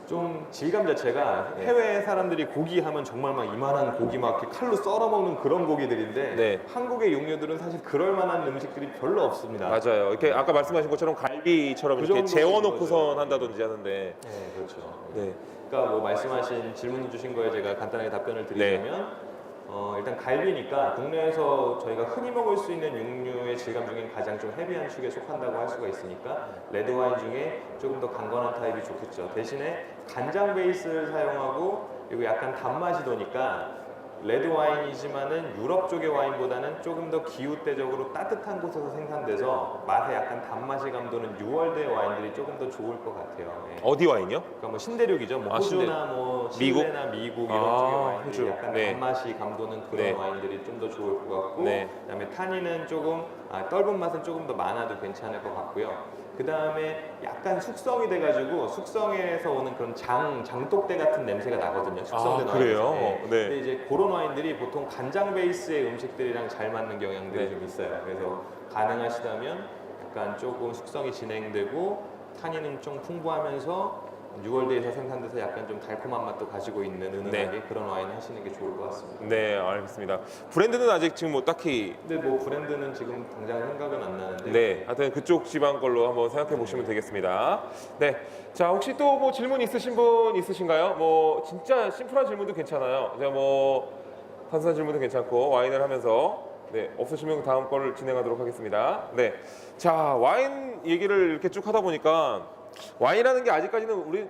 B: 좀 질감 자체가 해외 사람들이 고기 하면 정말 막 이만한 고기 막 이렇게 칼로 썰어 먹는 그런 고기들인데
A: 네.
B: 한국의 육류들은 사실 그럴 만한 음식들이 별로 없습니다.
A: 맞아요. 이렇게 아까 말씀하신 것처럼 갈비처럼
B: 그
A: 이렇게
B: 정도인
A: 재워놓고선
B: 거죠.
A: 한다든지 하는데.
B: 네, 그렇죠.
A: 네.
B: 그러니까 뭐 말씀하신 질문 주신 거에 제가 간단하게 답변을 드리자면 일단 갈비니까 국내에서 저희가 흔히 먹을 수 있는 육류의 질감 중에 가장 좀 헤비한 축에 속한다고 할 수가 있으니까 레드 와인 중에 조금 더 강건한 타입이 좋겠죠. 대신에 간장 베이스를 사용하고 그리고 약간 단맛이 도니까 레드 와인이지만은 유럽 쪽의 와인보다는 조금 더 기후대적으로 따뜻한 곳에서 생산돼서 맛에 약간 단맛이 감도는 6월대 와인들이 조금 더 좋을 것 같아요. 예.
A: 어디 와인이요?
B: 그러니까 뭐 신대륙이죠. 뭐
A: 아,
B: 호주나 뭐 실내나 미국 이런
A: 아,
B: 쪽의 와인들이
A: 호주.
B: 약간
A: 네.
B: 단맛이 감도는 그런
A: 네.
B: 와인들이 좀 더 좋을 것 같고
A: 네.
B: 그다음에 타닌은 조금 떫은 맛은 조금 더 많아도 괜찮을 것 같고요. 그 다음에 약간 숙성이 돼가지고 숙성에서 오는 그런 장독대 같은 냄새가 나거든요. 숙성된
A: 아, 그래요?
B: 와인에서. 예.
A: 네.
B: 근데 이제 그런 와인들이 보통 간장 베이스의 음식들이랑 잘 맞는 경향들이
A: 네.
B: 좀 있어요. 그래서 가능하시다면 약간 조금 숙성이 진행되고 타닌은 좀 풍부하면서 6월대에서 생산돼서 약간 좀 달콤한 맛도 가지고 있는 은은하게
A: 네.
B: 그런 와인 하시는 게 좋을 것 같습니다.
A: 네, 알겠습니다. 브랜드는 아직 지금 뭐 딱히
B: 근데 뭐 브랜드는 지금 당장 생각은 안 나는데
A: 네, 하여튼 그쪽 지방 걸로 한번 생각해 보시면 되겠습니다. 네, 자 혹시 또 뭐 질문 있으신 분 있으신가요? 뭐 진짜 심플한 질문도 괜찮아요. 제가 뭐 단순한 질문도 괜찮고 와인을 하면서 네 없으시면 다음 거를 진행하도록 하겠습니다. 네, 자 와인 얘기를 이렇게 쭉 하다 보니까 와인이라는 게 아직까지는 우리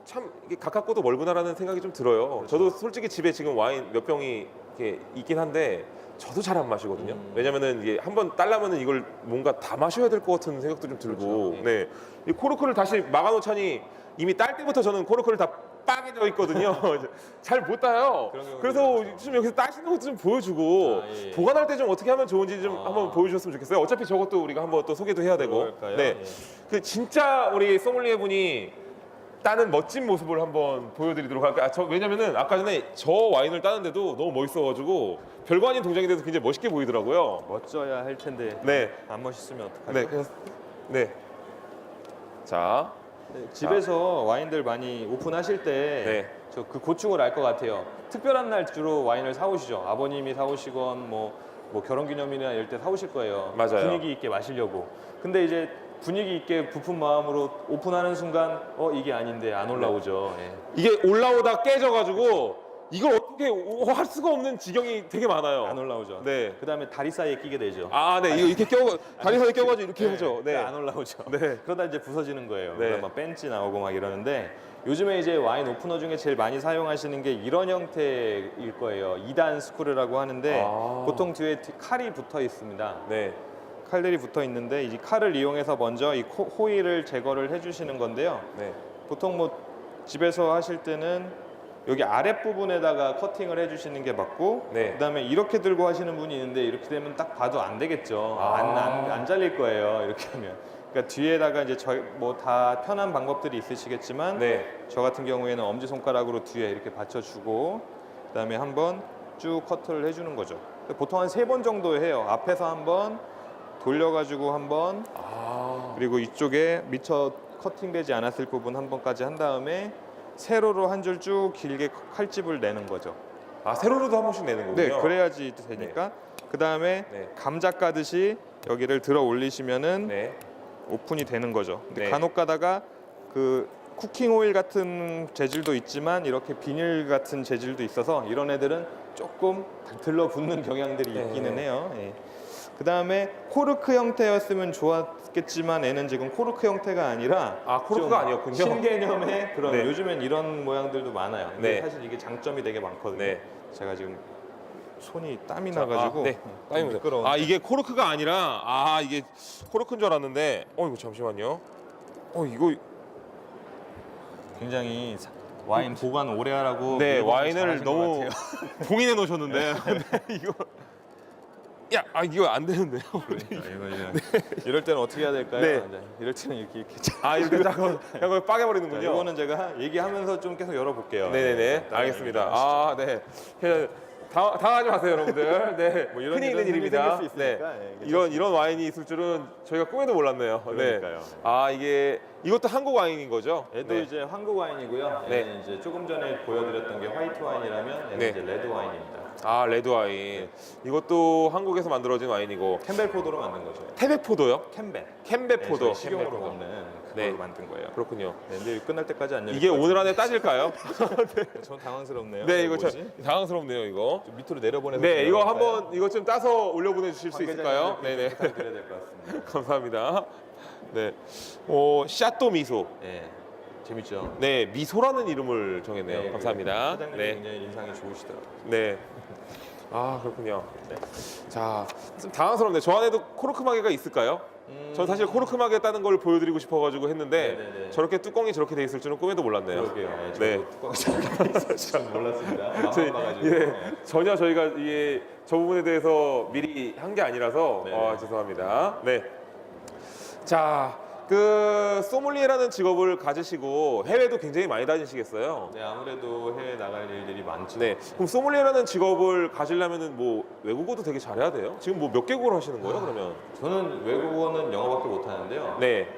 A: 참 이게 가깝고도 멀구나라는 생각이 좀 들어요. 저도 솔직히 집에 지금 와인 몇 병이 이렇게 있긴 한데 저도 잘 안 마시거든요. 왜냐면은 이게 한번 딸라면은 이걸 뭔가 다 마셔야 될 것 같은 생각도 좀 들고,
B: 그렇죠.
A: 네, 이 코르크를 다시 막아놓자니 이미 딸 때부터 저는 코르크를 다 빠게 되어 있거든요. 잘 못 따요.
B: 그런 경우도
A: 그래서 좀 여기서 따시는 것도 좀 보여주고
B: 아, 예.
A: 보관할 때 좀 어떻게 하면 좋은지 좀
B: 아.
A: 한번 보여주셨으면 좋겠어요. 어차피 저것도 우리가 한번 또 소개도 해야 되고,
B: 그럴까요?
A: 네,
B: 예.
A: 그 진짜 우리 소믈리에 분이 따는 멋진 모습을 한번 보여드리도록 할게요. 왜냐면은 아까 전에 저 와인을 따는데도 너무 멋있어가지고 별거 아닌 동작이 돼서 굉장히 멋있게 보이더라고요.
B: 멋져야 할 텐데
A: 네,
B: 안 멋있으면 어떡하죠?
A: 네, 그래서 네, 자,
B: 네, 집에서 와인들 많이 오픈하실 때
A: 네.
B: 저 그 고충을 알 것 같아요. 특별한 날 주로 와인을 사오시죠. 아버님이 사오시건 뭐 결혼기념일이나 이럴 때 사오실 거예요.
A: 맞아요.
B: 분위기 있게 마시려고. 근데 이제 분위기 있게 부푼 마음으로 오픈하는 순간 이게 아닌데 안 올라오죠. 예.
A: 이게 올라오다 깨져가지고 이걸 어떻게 할 수가 없는 지경이 되게 많아요.
B: 안 올라오죠.
A: 네.
B: 그다음에 다리 사이에 끼게 되죠.
A: 아, 네, 이거 이렇게 다리 사이에 껴가지고 이렇게 하죠. 네,
B: 안 올라오죠.
A: 네.
B: 그러다 이제 부서지는 거예요.
A: 네.
B: 그다음 막 벤치 나오고 막 이러는데 요즘에 이제 와인 오프너 중에 제일 많이 사용하시는 게 이런 형태일 거예요. 2단 스크류라고 하는데
A: 아.
B: 보통 뒤에 칼이 붙어 있습니다.
A: 네,
B: 칼들이 붙어 있는데 이 칼을 이용해서 먼저 이 호일을 제거를 해주시는 건데요.
A: 네,
B: 보통 뭐 집에서 하실 때는 여기 아랫부분에다가 커팅을 해주시는 게 맞고
A: 네.
B: 그다음에 이렇게 들고 하시는 분이 있는데 이렇게 되면 딱 봐도 안 되겠죠.
A: 아.
B: 안 잘릴 거예요. 이렇게 하면. 그러니까 뒤에다가 이제 저희 뭐 다 편한 방법들이 있으시겠지만
A: 네.
B: 저 같은 경우에는 엄지 손가락으로 뒤에 이렇게 받쳐주고 그다음에 한번 쭉 커트를 해주는 거죠. 보통 한 3번 정도 해요. 앞에서 한번 돌려가지고 한번
A: 아,
B: 그리고 이쪽에 미처 커팅되지 않았을 부분 한 번까지 한 다음에 세로로 한 줄 쭉 길게 칼집을 내는 거죠.
A: 아 세로로도 한 번씩 내는 거군요.
B: 네, 그래야지 되니까. 그 다음에
A: 네.
B: 감자 까듯이 여기를 들어 올리시면은
A: 네,
B: 오픈이 되는 거죠. 근데
A: 네.
B: 간혹 가다가 그 쿠킹 오일 같은 재질도 있지만 이렇게 비닐 같은 재질도 있어서 이런 애들은 조금 들러붙는 경향들이
A: 네.
B: 있기는 해요. 예. 그 다음에 코르크 형태였으면 좋았겠지만 얘는 지금 코르크 형태가 아니라
A: 아, 코르크가
B: 좀
A: 아니었군요.
B: 신개념의 그런
A: 네.
B: 요즘엔 이런 모양들도 많아요. 근데
A: 네.
B: 사실 이게 장점이 되게 많거든요.
A: 네.
B: 제가 지금 손이 땀이
A: 자,
B: 나가지고
A: 네. 땀이 나요.
B: 미끄러워.
A: 아 이게 코르크가 아니라 이게 코르크인 줄 알았는데 이거 잠시만요. 이거
B: 굉장히 와인 보관 오래 하라고
A: 네
B: 일본어
A: 와인을
B: 잘하신 것
A: 너무
B: 같아요.
A: 봉인해 놓으셨는데 네, 이거 이거 안 되는데요.
B: 그러니까 이거 이제 이럴 때는 어떻게 해야 될까요?
A: 네.
B: 이제 이럴 때는 이렇게
A: 이렇게 자꾸 그냥 빠개
B: 자,
A: 버리는군요.
B: 이거는 제가 얘기하면서 좀 계속 열어볼게요.
A: 네네네,
B: 다른
A: 알겠습니다.
B: 얘기
A: 네. 그냥 당하지 마세요, 여러분들. 네,
B: 뭐 이런
A: 흔히
B: 일은
A: 있는 일입니다.
B: 생길 수
A: 네,
B: 있으니까, 예, 괜찮습니다.
A: 이런 와인이 있을 줄은 저희가 꿈에도 몰랐네요.
B: 그러니까요.
A: 네. 이게 이것도 한국 와인인 거죠?
B: 얘도
A: 네.
B: 이제 한국 와인이고요.
A: 네.
B: 얘는 이제 조금 전에 보여드렸던 게 화이트 와인이라면 얘는
A: 네.
B: 이제 레드 와인입니다.
A: 레드 와인. 이것도 한국에서 만들어진 와인이고
B: 캠벨 포도로 만든 거죠.
A: 태백포도요?
B: 캠벨.
A: 캠베포도.
B: 네, 식용으로
A: 캠베포도.
B: 먹는 그걸로
A: 네.
B: 만든 거예요.
A: 그렇군요.
B: 네, 근데 끝날 때까지 안 열릴
A: 이게
B: 것
A: 오늘 안에 따질까요?
B: 같아요. 전 당황스럽네요.
A: 네, 이거 참
B: 뭐지?
A: 당황스럽네요, 이거.
B: 좀 밑으로 내려보내서
A: 네, 이거
B: 들어갈까요?
A: 한번 이거 좀 따서 올려보내 주실 수 있을까요?
B: 네,
A: 네네.
B: 부탁드려야 될 것 같습니다.
A: 감사합니다. 네, 샤또 미소.
B: 네, 재밌죠.
A: 네, 미소라는 이름을 정했네요.
B: 네,
A: 감사합니다.
B: 사장님
A: 네,
B: 굉장히 인상이 좋으시더라고요.
A: 네. 아 그렇군요. 네. 자, 좀 당황스럽네. 저 안에도 코르크 마개가 있을까요? 전 사실 코르크 마개 따는 걸 보여드리고 싶어가지고 했는데
B: 네네네.
A: 저렇게 뚜껑이 저렇게 돼 있을 줄은 꿈에도 몰랐네요.
B: 그러게요. 네, 저도
A: 네.
B: 뚜껑이 잠깐 있었지 몰랐습니다.
A: 저희,
B: 마음만 봐가지고.
A: 예,
B: 네.
A: 전혀 저희가 이게 저 부분에 대해서 미리 한 게 아니라서
B: 네.
A: 죄송합니다. 네. 자, 그 소믈리에라는 직업을 가지시고 해외도 굉장히 많이 다니시겠어요?
B: 네, 아무래도 해외 나갈 일들이 많죠.
A: 네. 그럼 소믈리에라는 직업을 가지려면은 뭐 외국어도 되게 잘해야 돼요? 지금 뭐 몇 개국어를 하시는 거예요, 그러면?
B: 저는 외국어는 영어밖에 못 하는데요.
A: 네.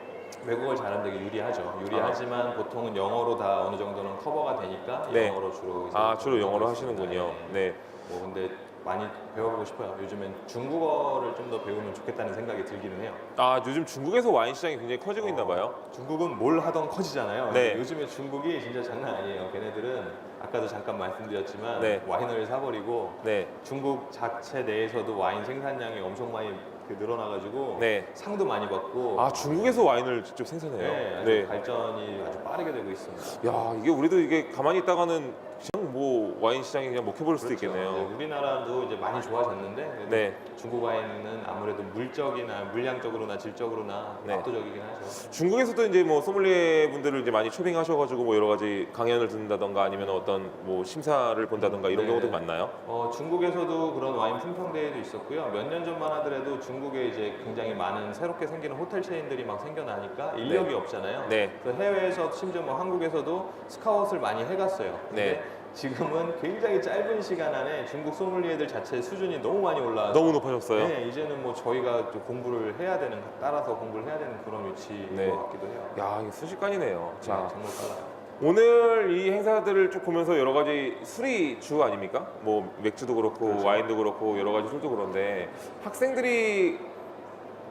B: 외국어를 잘하면 되게 유리하죠. 유리하지만 보통은 영어로 다 어느 정도는 커버가 되니까
A: 네.
B: 영어로 주로 이제
A: 아, 주로 영어로
B: 하고 있습니다.
A: 하시는군요.
B: 네.
A: 네.
B: 뭐 근데 많이 배워보고 싶어요. 요즘엔 중국어를 좀 더 배우면 좋겠다는 생각이 들기는 해요.
A: 아, 요즘 중국에서 와인 시장이 굉장히 커지고 있나 봐요.
B: 중국은 뭘 하던 커지잖아요.
A: 네.
B: 근데 요즘에 중국이 진짜 장난 아니에요. 걔네들은 아까도 잠깐 말씀드렸지만
A: 네.
B: 와이너리 사버리고
A: 네.
B: 중국 자체 내에서도 와인 생산량이 엄청 많이 늘어나가지고
A: 네.
B: 상도 많이 받고
A: 아, 중국에서 와인을 직접 생산해요?
B: 네, 아주 발전이 아주 빠르게 되고 있습니다.
A: 야, 이게 우리도 이게 가만히 있다가는 그냥 뭐 와인 시장에 그냥 먹혀버릴 수도
B: 그렇죠.
A: 있겠네요.
B: 네, 우리나라도 이제 많이 좋아졌는데 그래도
A: 네.
B: 중국 와인은 아무래도 물적이나 물량적으로나 질적으로나
A: 네.
B: 압도적이긴 하죠.
A: 중국에서도 이제 뭐 소믈리에 분들을 이제 많이 초빙하셔가지고 뭐 여러 가지 강연을 듣는다던가 아니면 어떤 뭐 심사를 본다던가 이런
B: 네.
A: 경우도 많나요?
B: 중국에서도 그런 와인 품평 대회도 있었고요. 몇 년 전만 하더라도 중국에 이제 굉장히 많은 새롭게 생기는 호텔 체인들이 막 생겨나니까 인력이
A: 네.
B: 없잖아요.
A: 네.
B: 그래서 해외에서 심지어 뭐 한국에서도 스카웃을 많이 해갔어요. 근데
A: 네.
B: 지금은 굉장히 짧은 시간 안에 중국 소믈리에들 자체 수준이 너무 많이 올라와서
A: 너무 높아졌어요.
B: 네, 이제는 뭐 저희가 좀 공부를 해야 되는 따라서 공부를 해야 되는 그런 위치인
A: 네.
B: 것 같기도 해요.
A: 야, 이게 순식간이네요. 자,
B: 네, 정말 빨라요.
A: 오늘 이 행사들을 쭉 보면서 여러 가지 술이 주 아닙니까? 뭐 맥주도 그렇고
B: 그렇죠.
A: 와인도 그렇고 여러 가지 술도 그런데 학생들이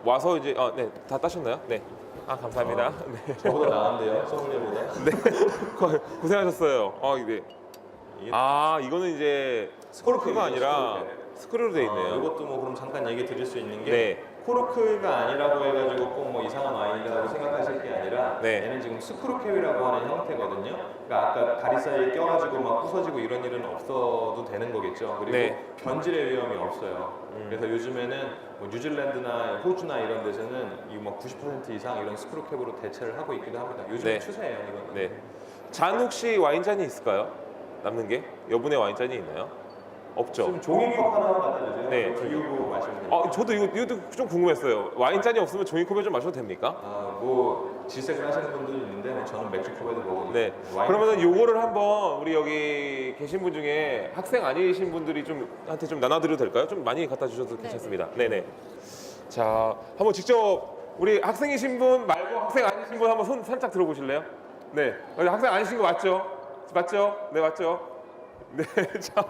A: 와서 이제 네, 다 따셨나요? 네. 아, 감사합니다. 네.
B: 저보다 나은데요, 소믈리에보다.
A: 고생하셨어요. 네.
B: 이게
A: 이거는 이제 코르크가 아니라 스크류로 돼 있네요.
B: 이것도 뭐 그럼 잠깐 얘기 드릴 수 있는 게
A: 네.
B: 코르크가 아니라고 해가지고 꼭 뭐 이상한 와인이라고 생각하실 게 아니라
A: 네.
B: 얘는 지금 스크루캡이라고 하는 형태거든요. 그러니까 아까 다리 사이에 껴가지고 막 부서지고 이런 일은 없어도 되는 거겠죠. 그리고
A: 네.
B: 변질의 위험이 없어요. 그래서 요즘에는 뭐 뉴질랜드나 호주나 이런 데서는 이거 막 90% 이상 이런 스크루캡으로 대체를 하고 있기도 합니다. 요즘
A: 네.
B: 추세예요, 이거는.
A: 네. 잔 혹시 와인잔이 있을까요? 남는 게? 여분의 와인잔이 있나요? 없죠.
B: 좀 종이컵 하나만 갖다 주세요.
A: 네.
B: 비우고 마시면 됩니다.
A: 저도 이것도 좀 궁금했어요. 와인잔이 없으면 종이컵에 좀 마셔도 됩니까?
B: 뭐 질색을 하시는 분들이 있는데 뭐 저는 맥주컵에도 먹으니까.
A: 네. 그러면은 요거를 한번 우리 여기 계신 분 중에 학생 아니신 분들이 좀 한테 좀 나눠드려도 될까요? 좀 많이 갖다 주셔도 괜찮습니다. 네네. 자, 한번 직접 우리 학생이신 분 말고 학생 아니신 분 한번 손 살짝 들어보실래요? 네. 학생 아니신 거 맞죠? 맞죠? 네, 맞죠? 네. 자,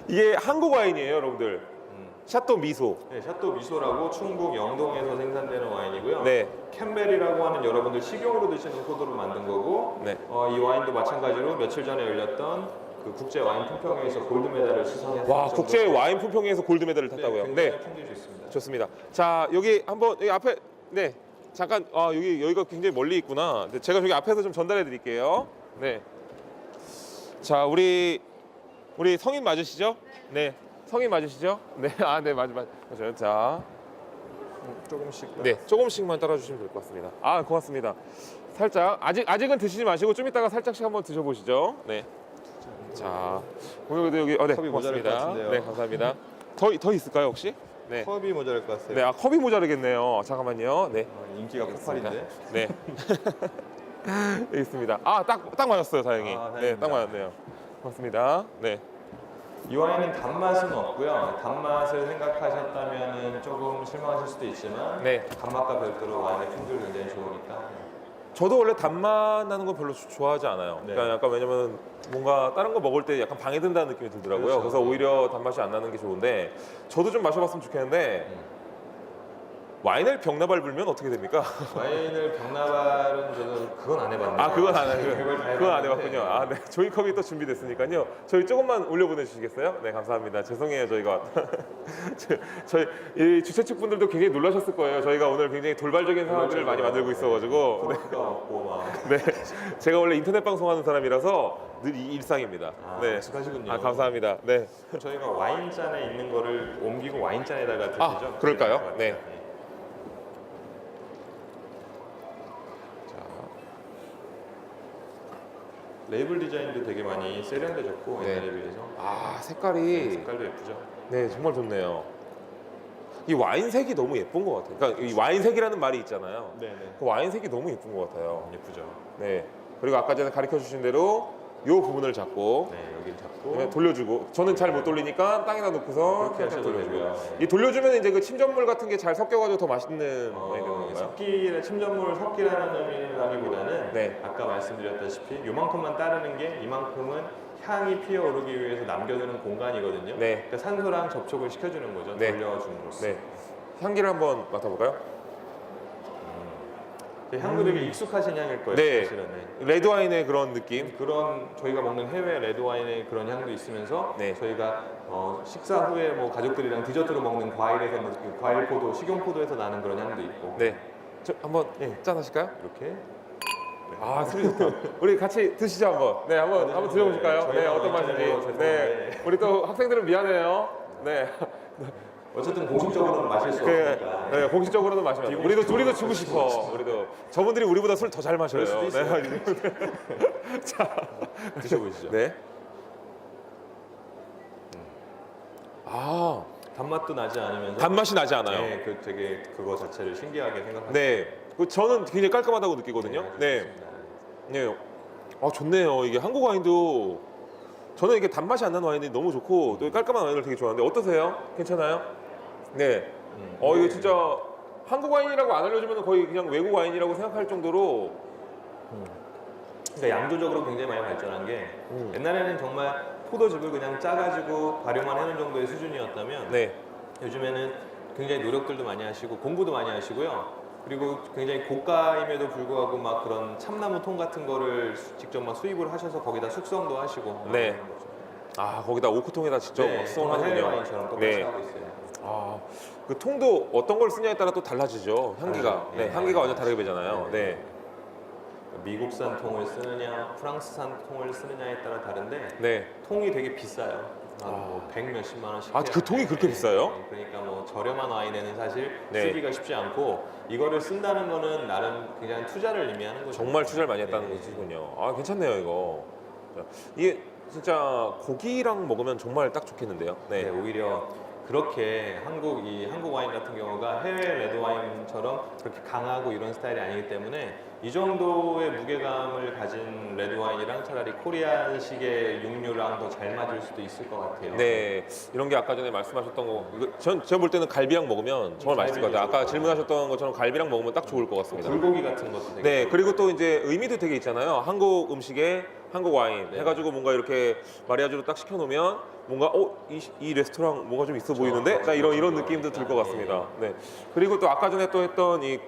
A: 이게 한국 와인이에요, 여러분들. 샤또 미소.
B: 네, 샤또 미소라고 충북 영동에서 생산되는 와인이고요.
A: 네.
B: 캠벨이라고 하는 여러분들 식용으로 드시는 포도를 만든 거고,
A: 네.
B: 이 와인도 마찬가지로 며칠 전에 열렸던 그 국제 와인 품평회에서 골드 메달을 수상했어요.
A: 와, 국제 와인 품평회에서 골드 메달을 탔다고요?
B: 굉장히
A: 네.
B: 풍기 좋습니다.
A: 좋습니다. 자, 여기 한번 여기 앞에 네. 잠깐 여기가 굉장히 멀리 있구나. 네, 제가 저기 앞에서 좀 전달해 드릴게요. 네. 자, 우리 성인 맞으시죠? 네. 성인 맞으시죠? 네. 네, 맞아요. 자.
B: 조금씩.
A: 네, 조금씩만 따라 주시면 될 것 같습니다. 고맙습니다. 살짝 아직은 드시지 마시고 좀 이따가 살짝씩 한번 드셔 보시죠. 네. 자, 오늘도 여기 네,
B: 컵이 모자랄 것
A: 고맙습니다.
B: 같은데요.
A: 네, 감사합니다. 더 있을까요, 혹시? 네.
B: 컵이 모자랄 것 같아요.
A: 네, 컵이 모자르겠네요. 잠깐만요. 네.
B: 인기가 폭발인데.
A: 네. 여기 있습니다. 딱 맞았어요, 다행히.
B: 다행입니다.
A: 네, 딱 맞았네요. 고맙습니다. 네.
B: 이 와인은 단맛은 없고요. 단맛을 생각하셨다면 조금 실망하실 수도 있지만
A: 네.
B: 단맛과 별도로 와인의 품질 굉장히 좋으니까.
A: 저도 원래 단맛 나는 건 별로 좋아하지 않아요.
B: 네.
A: 그러니까 약간 왜냐면 뭔가 다른 거 먹을 때 약간 방해된다는 느낌이 들더라고요.
B: 그렇죠.
A: 그래서 오히려 단맛이 안 나는 게 좋은데 저도 좀 마셔봤으면 좋겠는데 와인을 병나발 불면 어떻게 됩니까?
B: 와인을 병나발은 저는 그건 안 해봤는데.
A: 아, 그건 안 해요.
B: 그걸 다
A: 그건 안
B: 해봤는데.
A: 해봤군요. 아, 네. 종이컵이 또 준비됐으니까요. 저희 조금만 올려보내 주시겠어요? 네, 감사합니다. 죄송해요, 저희가. 저희 이 주최 측 분들도 굉장히 놀라셨을 거예요. 저희가 오늘 굉장히 돌발적인 상황들을 많이 만들고 있어가지고.
B: 코스가 없고 막.
A: 네. 제가 원래 인터넷 방송하는 사람이라서 늘 이 일상입니다.
B: 아,
A: 네.
B: 익숙하시군요.
A: 아, 감사합니다. 네.
B: 저희가 와인잔에 있는 거를 옮기고 와인잔에다가 드시죠?
A: 아, 그럴까요? 네.
B: 레이블 디자인도 되게 많이 세련되졌고
A: 네.
B: 옛날에 비해서
A: 아, 색깔이
B: 색깔도 예쁘죠.
A: 네, 정말 좋네요. 이 와인색이 너무 예쁜 것 같아요. 그러니까 이 와인색이라는 말이 있잖아요.
B: 네네.
A: 그 와인색이 너무 예쁜 것 같아요.
B: 예쁘죠.
A: 네. 그리고 아까 전에 가르쳐 주신 대로 이 부분을 잡고
B: 네, 여기 잡고
A: 네, 돌려주고 저는 잘 못 돌리니까 땅에다 놓고서
B: 그렇게 하셔도
A: 돌려주고요.
B: 되고요. 네.
A: 이 돌려주면 이제 그 침전물 같은 게 잘 섞여가지고 더 맛있는 와인이 되는 건가요?
B: 섞기를 침전물 섞기라는 의미라기보다는
A: 네.
B: 아까 말씀드렸다시피 요만큼만 따르는 게 이만큼은 향이 피어오르기 위해서 남겨두는 공간이거든요.
A: 네.
B: 그러니까 산소랑 접촉을 시켜주는 거죠.
A: 네.
B: 돌려줌으로써.
A: 네. 향기를 한번 맡아볼까요?
B: 향도 되게 익숙하신 향일 거예요.
A: 네.
B: 사실은. 네.
A: 레드 와인의 그런 느낌.
B: 그런 저희가 먹는 해외 레드 와인의 그런 향도 있으면서
A: 네.
B: 저희가 식사 후에 뭐 가족들이랑 디저트로 먹는 과일에서 과일 포도, 식용 포도에서 나는 그런 향도 있고.
A: 네. 저 한번
B: 네.
A: 짠하실까요?
B: 이렇게.
A: 아, 소리 좋다. 우리 같이 드시죠 한번. 네, 한번 드셔보실까요?
B: 네,
A: 네,
B: 저희가
A: 어떤 맛인지.
B: 와인잔으로
A: 네,
B: 죄송한데.
A: 우리 또 학생들은 미안해요. 네,
B: 어쨌든 공식적으로는 마실 수 없으니까.
A: 네, 공식적으로는 마시면. 안 돼요. 우리도 주고 싶어. 우리도 저분들이 우리보다 술 더 잘 마셔요.
B: 그럴 수도 있어요.
A: 네. 자,
B: 드셔보시죠.
A: 네. 아,
B: 단맛도 나지 않으면서
A: 단맛이 나지 않아요.
B: 네, 그 되게 그거 자체를 신기하게 생각하시죠.
A: 네, 저는 굉장히 깔끔하다고 느끼거든요. 네, 네. 아, 좋네요. 이게 한국 와인도 저는 이게 단맛이 안 나는 와인이 너무 좋고 또 깔끔한 와인을 되게 좋아하는데 어떠세요? 괜찮아요? 네. 이거 진짜 한국 와인이라고 안 알려주면 거의 그냥 외국 와인이라고 생각할 정도로
B: 그러니까 양조적으로 굉장히 많이 발전한 게 옛날에는 정말 포도즙을 그냥 짜가지고 발효만 해놓은 정도의 수준이었다면
A: 네,
B: 요즘에는 굉장히 노력들도 많이 하시고 공부도 많이 하시고요. 그리고 굉장히 고가임에도 불구하고 막 그런 참나무 통 같은 거를 직접 막 수입을 하셔서 거기다 숙성도 하시고.
A: 네.
B: 그런 거죠.
A: 아, 거기다 오크통에다 직접
B: 네,
A: 수성을
B: 해외
A: 하는군요.
B: 와인처럼 똑같이
A: 네.
B: 하고 있어요.
A: 아, 그 통도 어떤 걸 쓰냐에 따라 또 달라지죠. 향기가.
B: 달라요.
A: 네,
B: 네,
A: 향기가 완전
B: 맞아요.
A: 다르게 배잖아요.
B: 네,
A: 네,
B: 미국산 통을 쓰느냐, 프랑스산 통을 쓰느냐에 따라 다른데
A: 네.
B: 통이 되게 비싸요. 한 100 몇십만 원씩.
A: 아,
B: 해요.
A: 그 통이 그렇게 비싸요?
B: 그러니까 뭐 저렴한 와인에는 사실
A: 네.
B: 쓰기가 쉽지 않고 이거를 쓴다는 거는 나름 굉장히 투자를 의미하는 거죠.
A: 정말 투자를 많이 했다는
B: 네.
A: 것이군요. 아, 괜찮네요, 이거. 자, 이게 진짜 고기랑 먹으면 정말 딱 좋겠는데요.
B: 네,
A: 네.
B: 오히려 그렇게 한국 와인 같은 경우가 해외 레드 와인처럼 그렇게 강하고 이런 스타일이 아니기 때문에 이 정도의 무게감을 가진 레드 와인이랑 차라리 코리안식의 육류랑 더 잘 맞을 수도 있을 것 같아요.
A: 네, 이런 게 아까 전에 말씀하셨던 거, 제가 볼 때는 갈비랑 먹으면 정말 맛있을 것 같아요. 아까 질문하셨던 것처럼 갈비랑 먹으면 딱 좋을 것 같습니다.
B: 불고기 같은 것도 되게
A: 네, 그리고 또 이제 의미도 되게 있잖아요. 한국 음식에 한국 와인
B: 네.
A: 해가지고 뭔가 이렇게 마리아주로 딱 시켜놓으면 뭔가 이 레스토랑 뭔가 좀 있어 보이는데, 자 이런 느낌도 들 것 같습니다. 네, 그리고 또 아까 전에 또 했던 이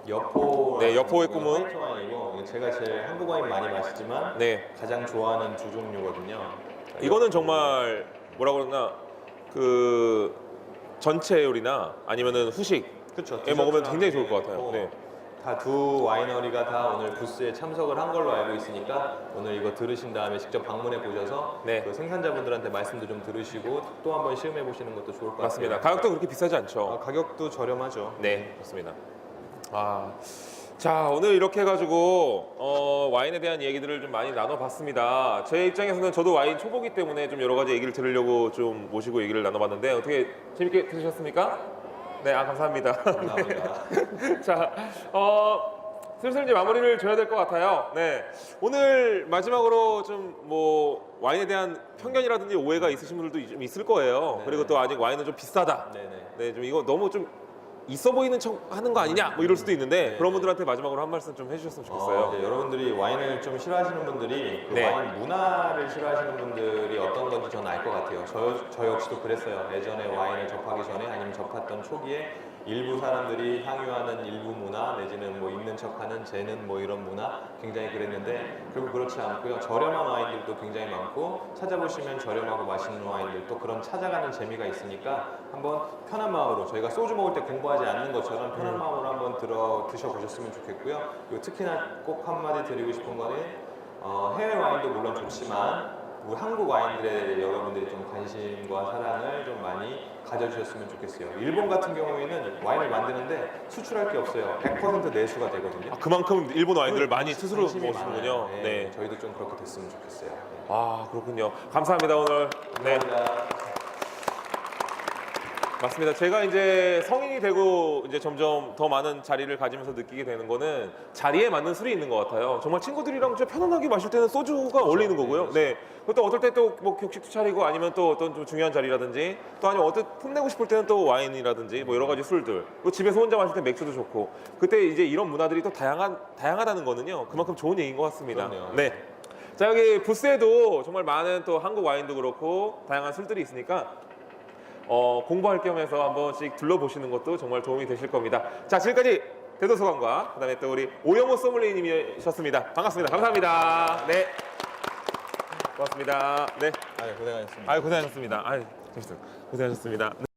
B: 여포.
A: 네, 여포의 꿈은?
B: 화이트 와인이고 제가 제일 한국 와인 많이 마시지만
A: 네,
B: 가장 좋아하는 두 종류거든요.
A: 이거는 정말 뭐라 그러나 그 전체 요리나 아니면은 후식
B: 그렇죠.
A: 먹으면 굉장히 좋을 것 같아요. 네.
B: 다 두 와이너리가 다 오늘 부스에 참석을 한 걸로 알고 있으니까 오늘 이거 들으신 다음에 직접 방문해 보셔서
A: 네.
B: 그 생산자분들한테 말씀도 좀 들으시고 또 한번 시음해 보시는 것도 좋을 것 같아요.
A: 맞습니다. 가격도 그렇게 비싸지 않죠.
B: 가격도 저렴하죠.
A: 네, 좋습니다. 자, 오늘 이렇게 해가지고 와인에 대한 얘기들을 좀 많이 나눠봤습니다. 제 입장에서는 저도 와인 초보기 때문에 좀 여러 가지 얘기를 들으려고 좀 모시고 얘기를 나눠봤는데 어떻게 재밌게 들으셨습니까? 네, 감사합니다.
B: 감사합니다.
A: 자, 슬슬 이제 마무리를 줘야 될 것 같아요. 네, 오늘 마지막으로 좀 뭐 와인에 대한 편견이라든지 오해가 있으신 분들도 좀 있을 거예요.
B: 네.
A: 그리고 또 아직 와인은 좀 비싸다.
B: 네네.
A: 네, 좀 이거 너무 좀 있어 보이는 척 하는 거 아니냐 뭐 이럴 수도 있는데
B: 네.
A: 그런 분들한테 마지막으로 한 말씀 좀 해주셨으면 좋겠어요.
B: 네, 여러분들이 와인을 좀 싫어하시는 분들이 그
A: 네.
B: 와인 문화를 싫어하시는 분들이 어떤 건지 저는 알 것 같아요. 저 역시도 그랬어요. 예전에 와인을 접하기 전에 아니면 접했던 초기에 일부 사람들이 향유하는 일부 문화 내지는 뭐 있는 척하는 쟤는 뭐 이런 문화 굉장히 그랬는데 결국 그렇지 않고요. 저렴한 와인들도 굉장히 많고 찾아보시면 저렴하고 맛있는 와인들도 그런 찾아가는 재미가 있으니까 한번 편한 마음으로 저희가 소주 먹을 때 공부하지 않는 것처럼 편한 마음으로 한번 드셔보셨으면 좋겠고요. 그리고 특히나 꼭 한마디 드리고 싶은 거는 해외 와인도 물론 좋지만 우리 한국 와인들에 여러분들이 좀 관심과 사랑을 좀 많이 가져주셨으면 좋겠어요. 일본 같은 경우에는 와인을 만드는데 수출할 게 없어요. 100% 내수가 되거든요.
A: 아, 그만큼 일본 와인들을 많이 스스로
B: 관심이
A: 먹으시는군요.
B: 많아요. 네,
A: 네.
B: 저희도 좀 그렇게 됐으면 좋겠어요. 네.
A: 아, 그렇군요. 감사합니다, 오늘. 네.
B: 감사합니다.
A: 맞습니다. 제가 이제 성인이 되고 이제 점점 더 많은 자리를 가지면서 느끼게 되는 거는 자리에 맞는 술이 있는 것 같아요. 정말 친구들이랑 진짜 편안하게 마실 때는 소주가 어울리는 거고요. 네. 그것도 어떨 때 또 뭐 격식도 차리고 아니면 또 어떤 좀 중요한 자리라든지 또 아니면 어떤 풋내고 싶을 때는 또 와인이라든지 뭐 여러 가지 술들. 또 집에서 혼자 마실 때 맥주도 좋고. 그때 이제 이런 문화들이 또 다양하다는 거는요. 그만큼 좋은 얘기인 것 같습니다.
B: 그럼요.
A: 네. 자, 여기 부스에도 정말 많은 또 한국 와인도 그렇고 다양한 술들이 있으니까 공부할 겸해서 한 번씩 둘러보시는 것도 정말 도움이 되실 겁니다. 자, 지금까지 대도서관과 그다음에 또 우리 오영호 소믈리에님이셨습니다. 반갑습니다. 감사합니다. 네, 고맙습니다. 네,
B: 고생하셨습니다.
A: 아유 고생하셨습니다. 아유 재밌어요. 고생하셨습니다. 네.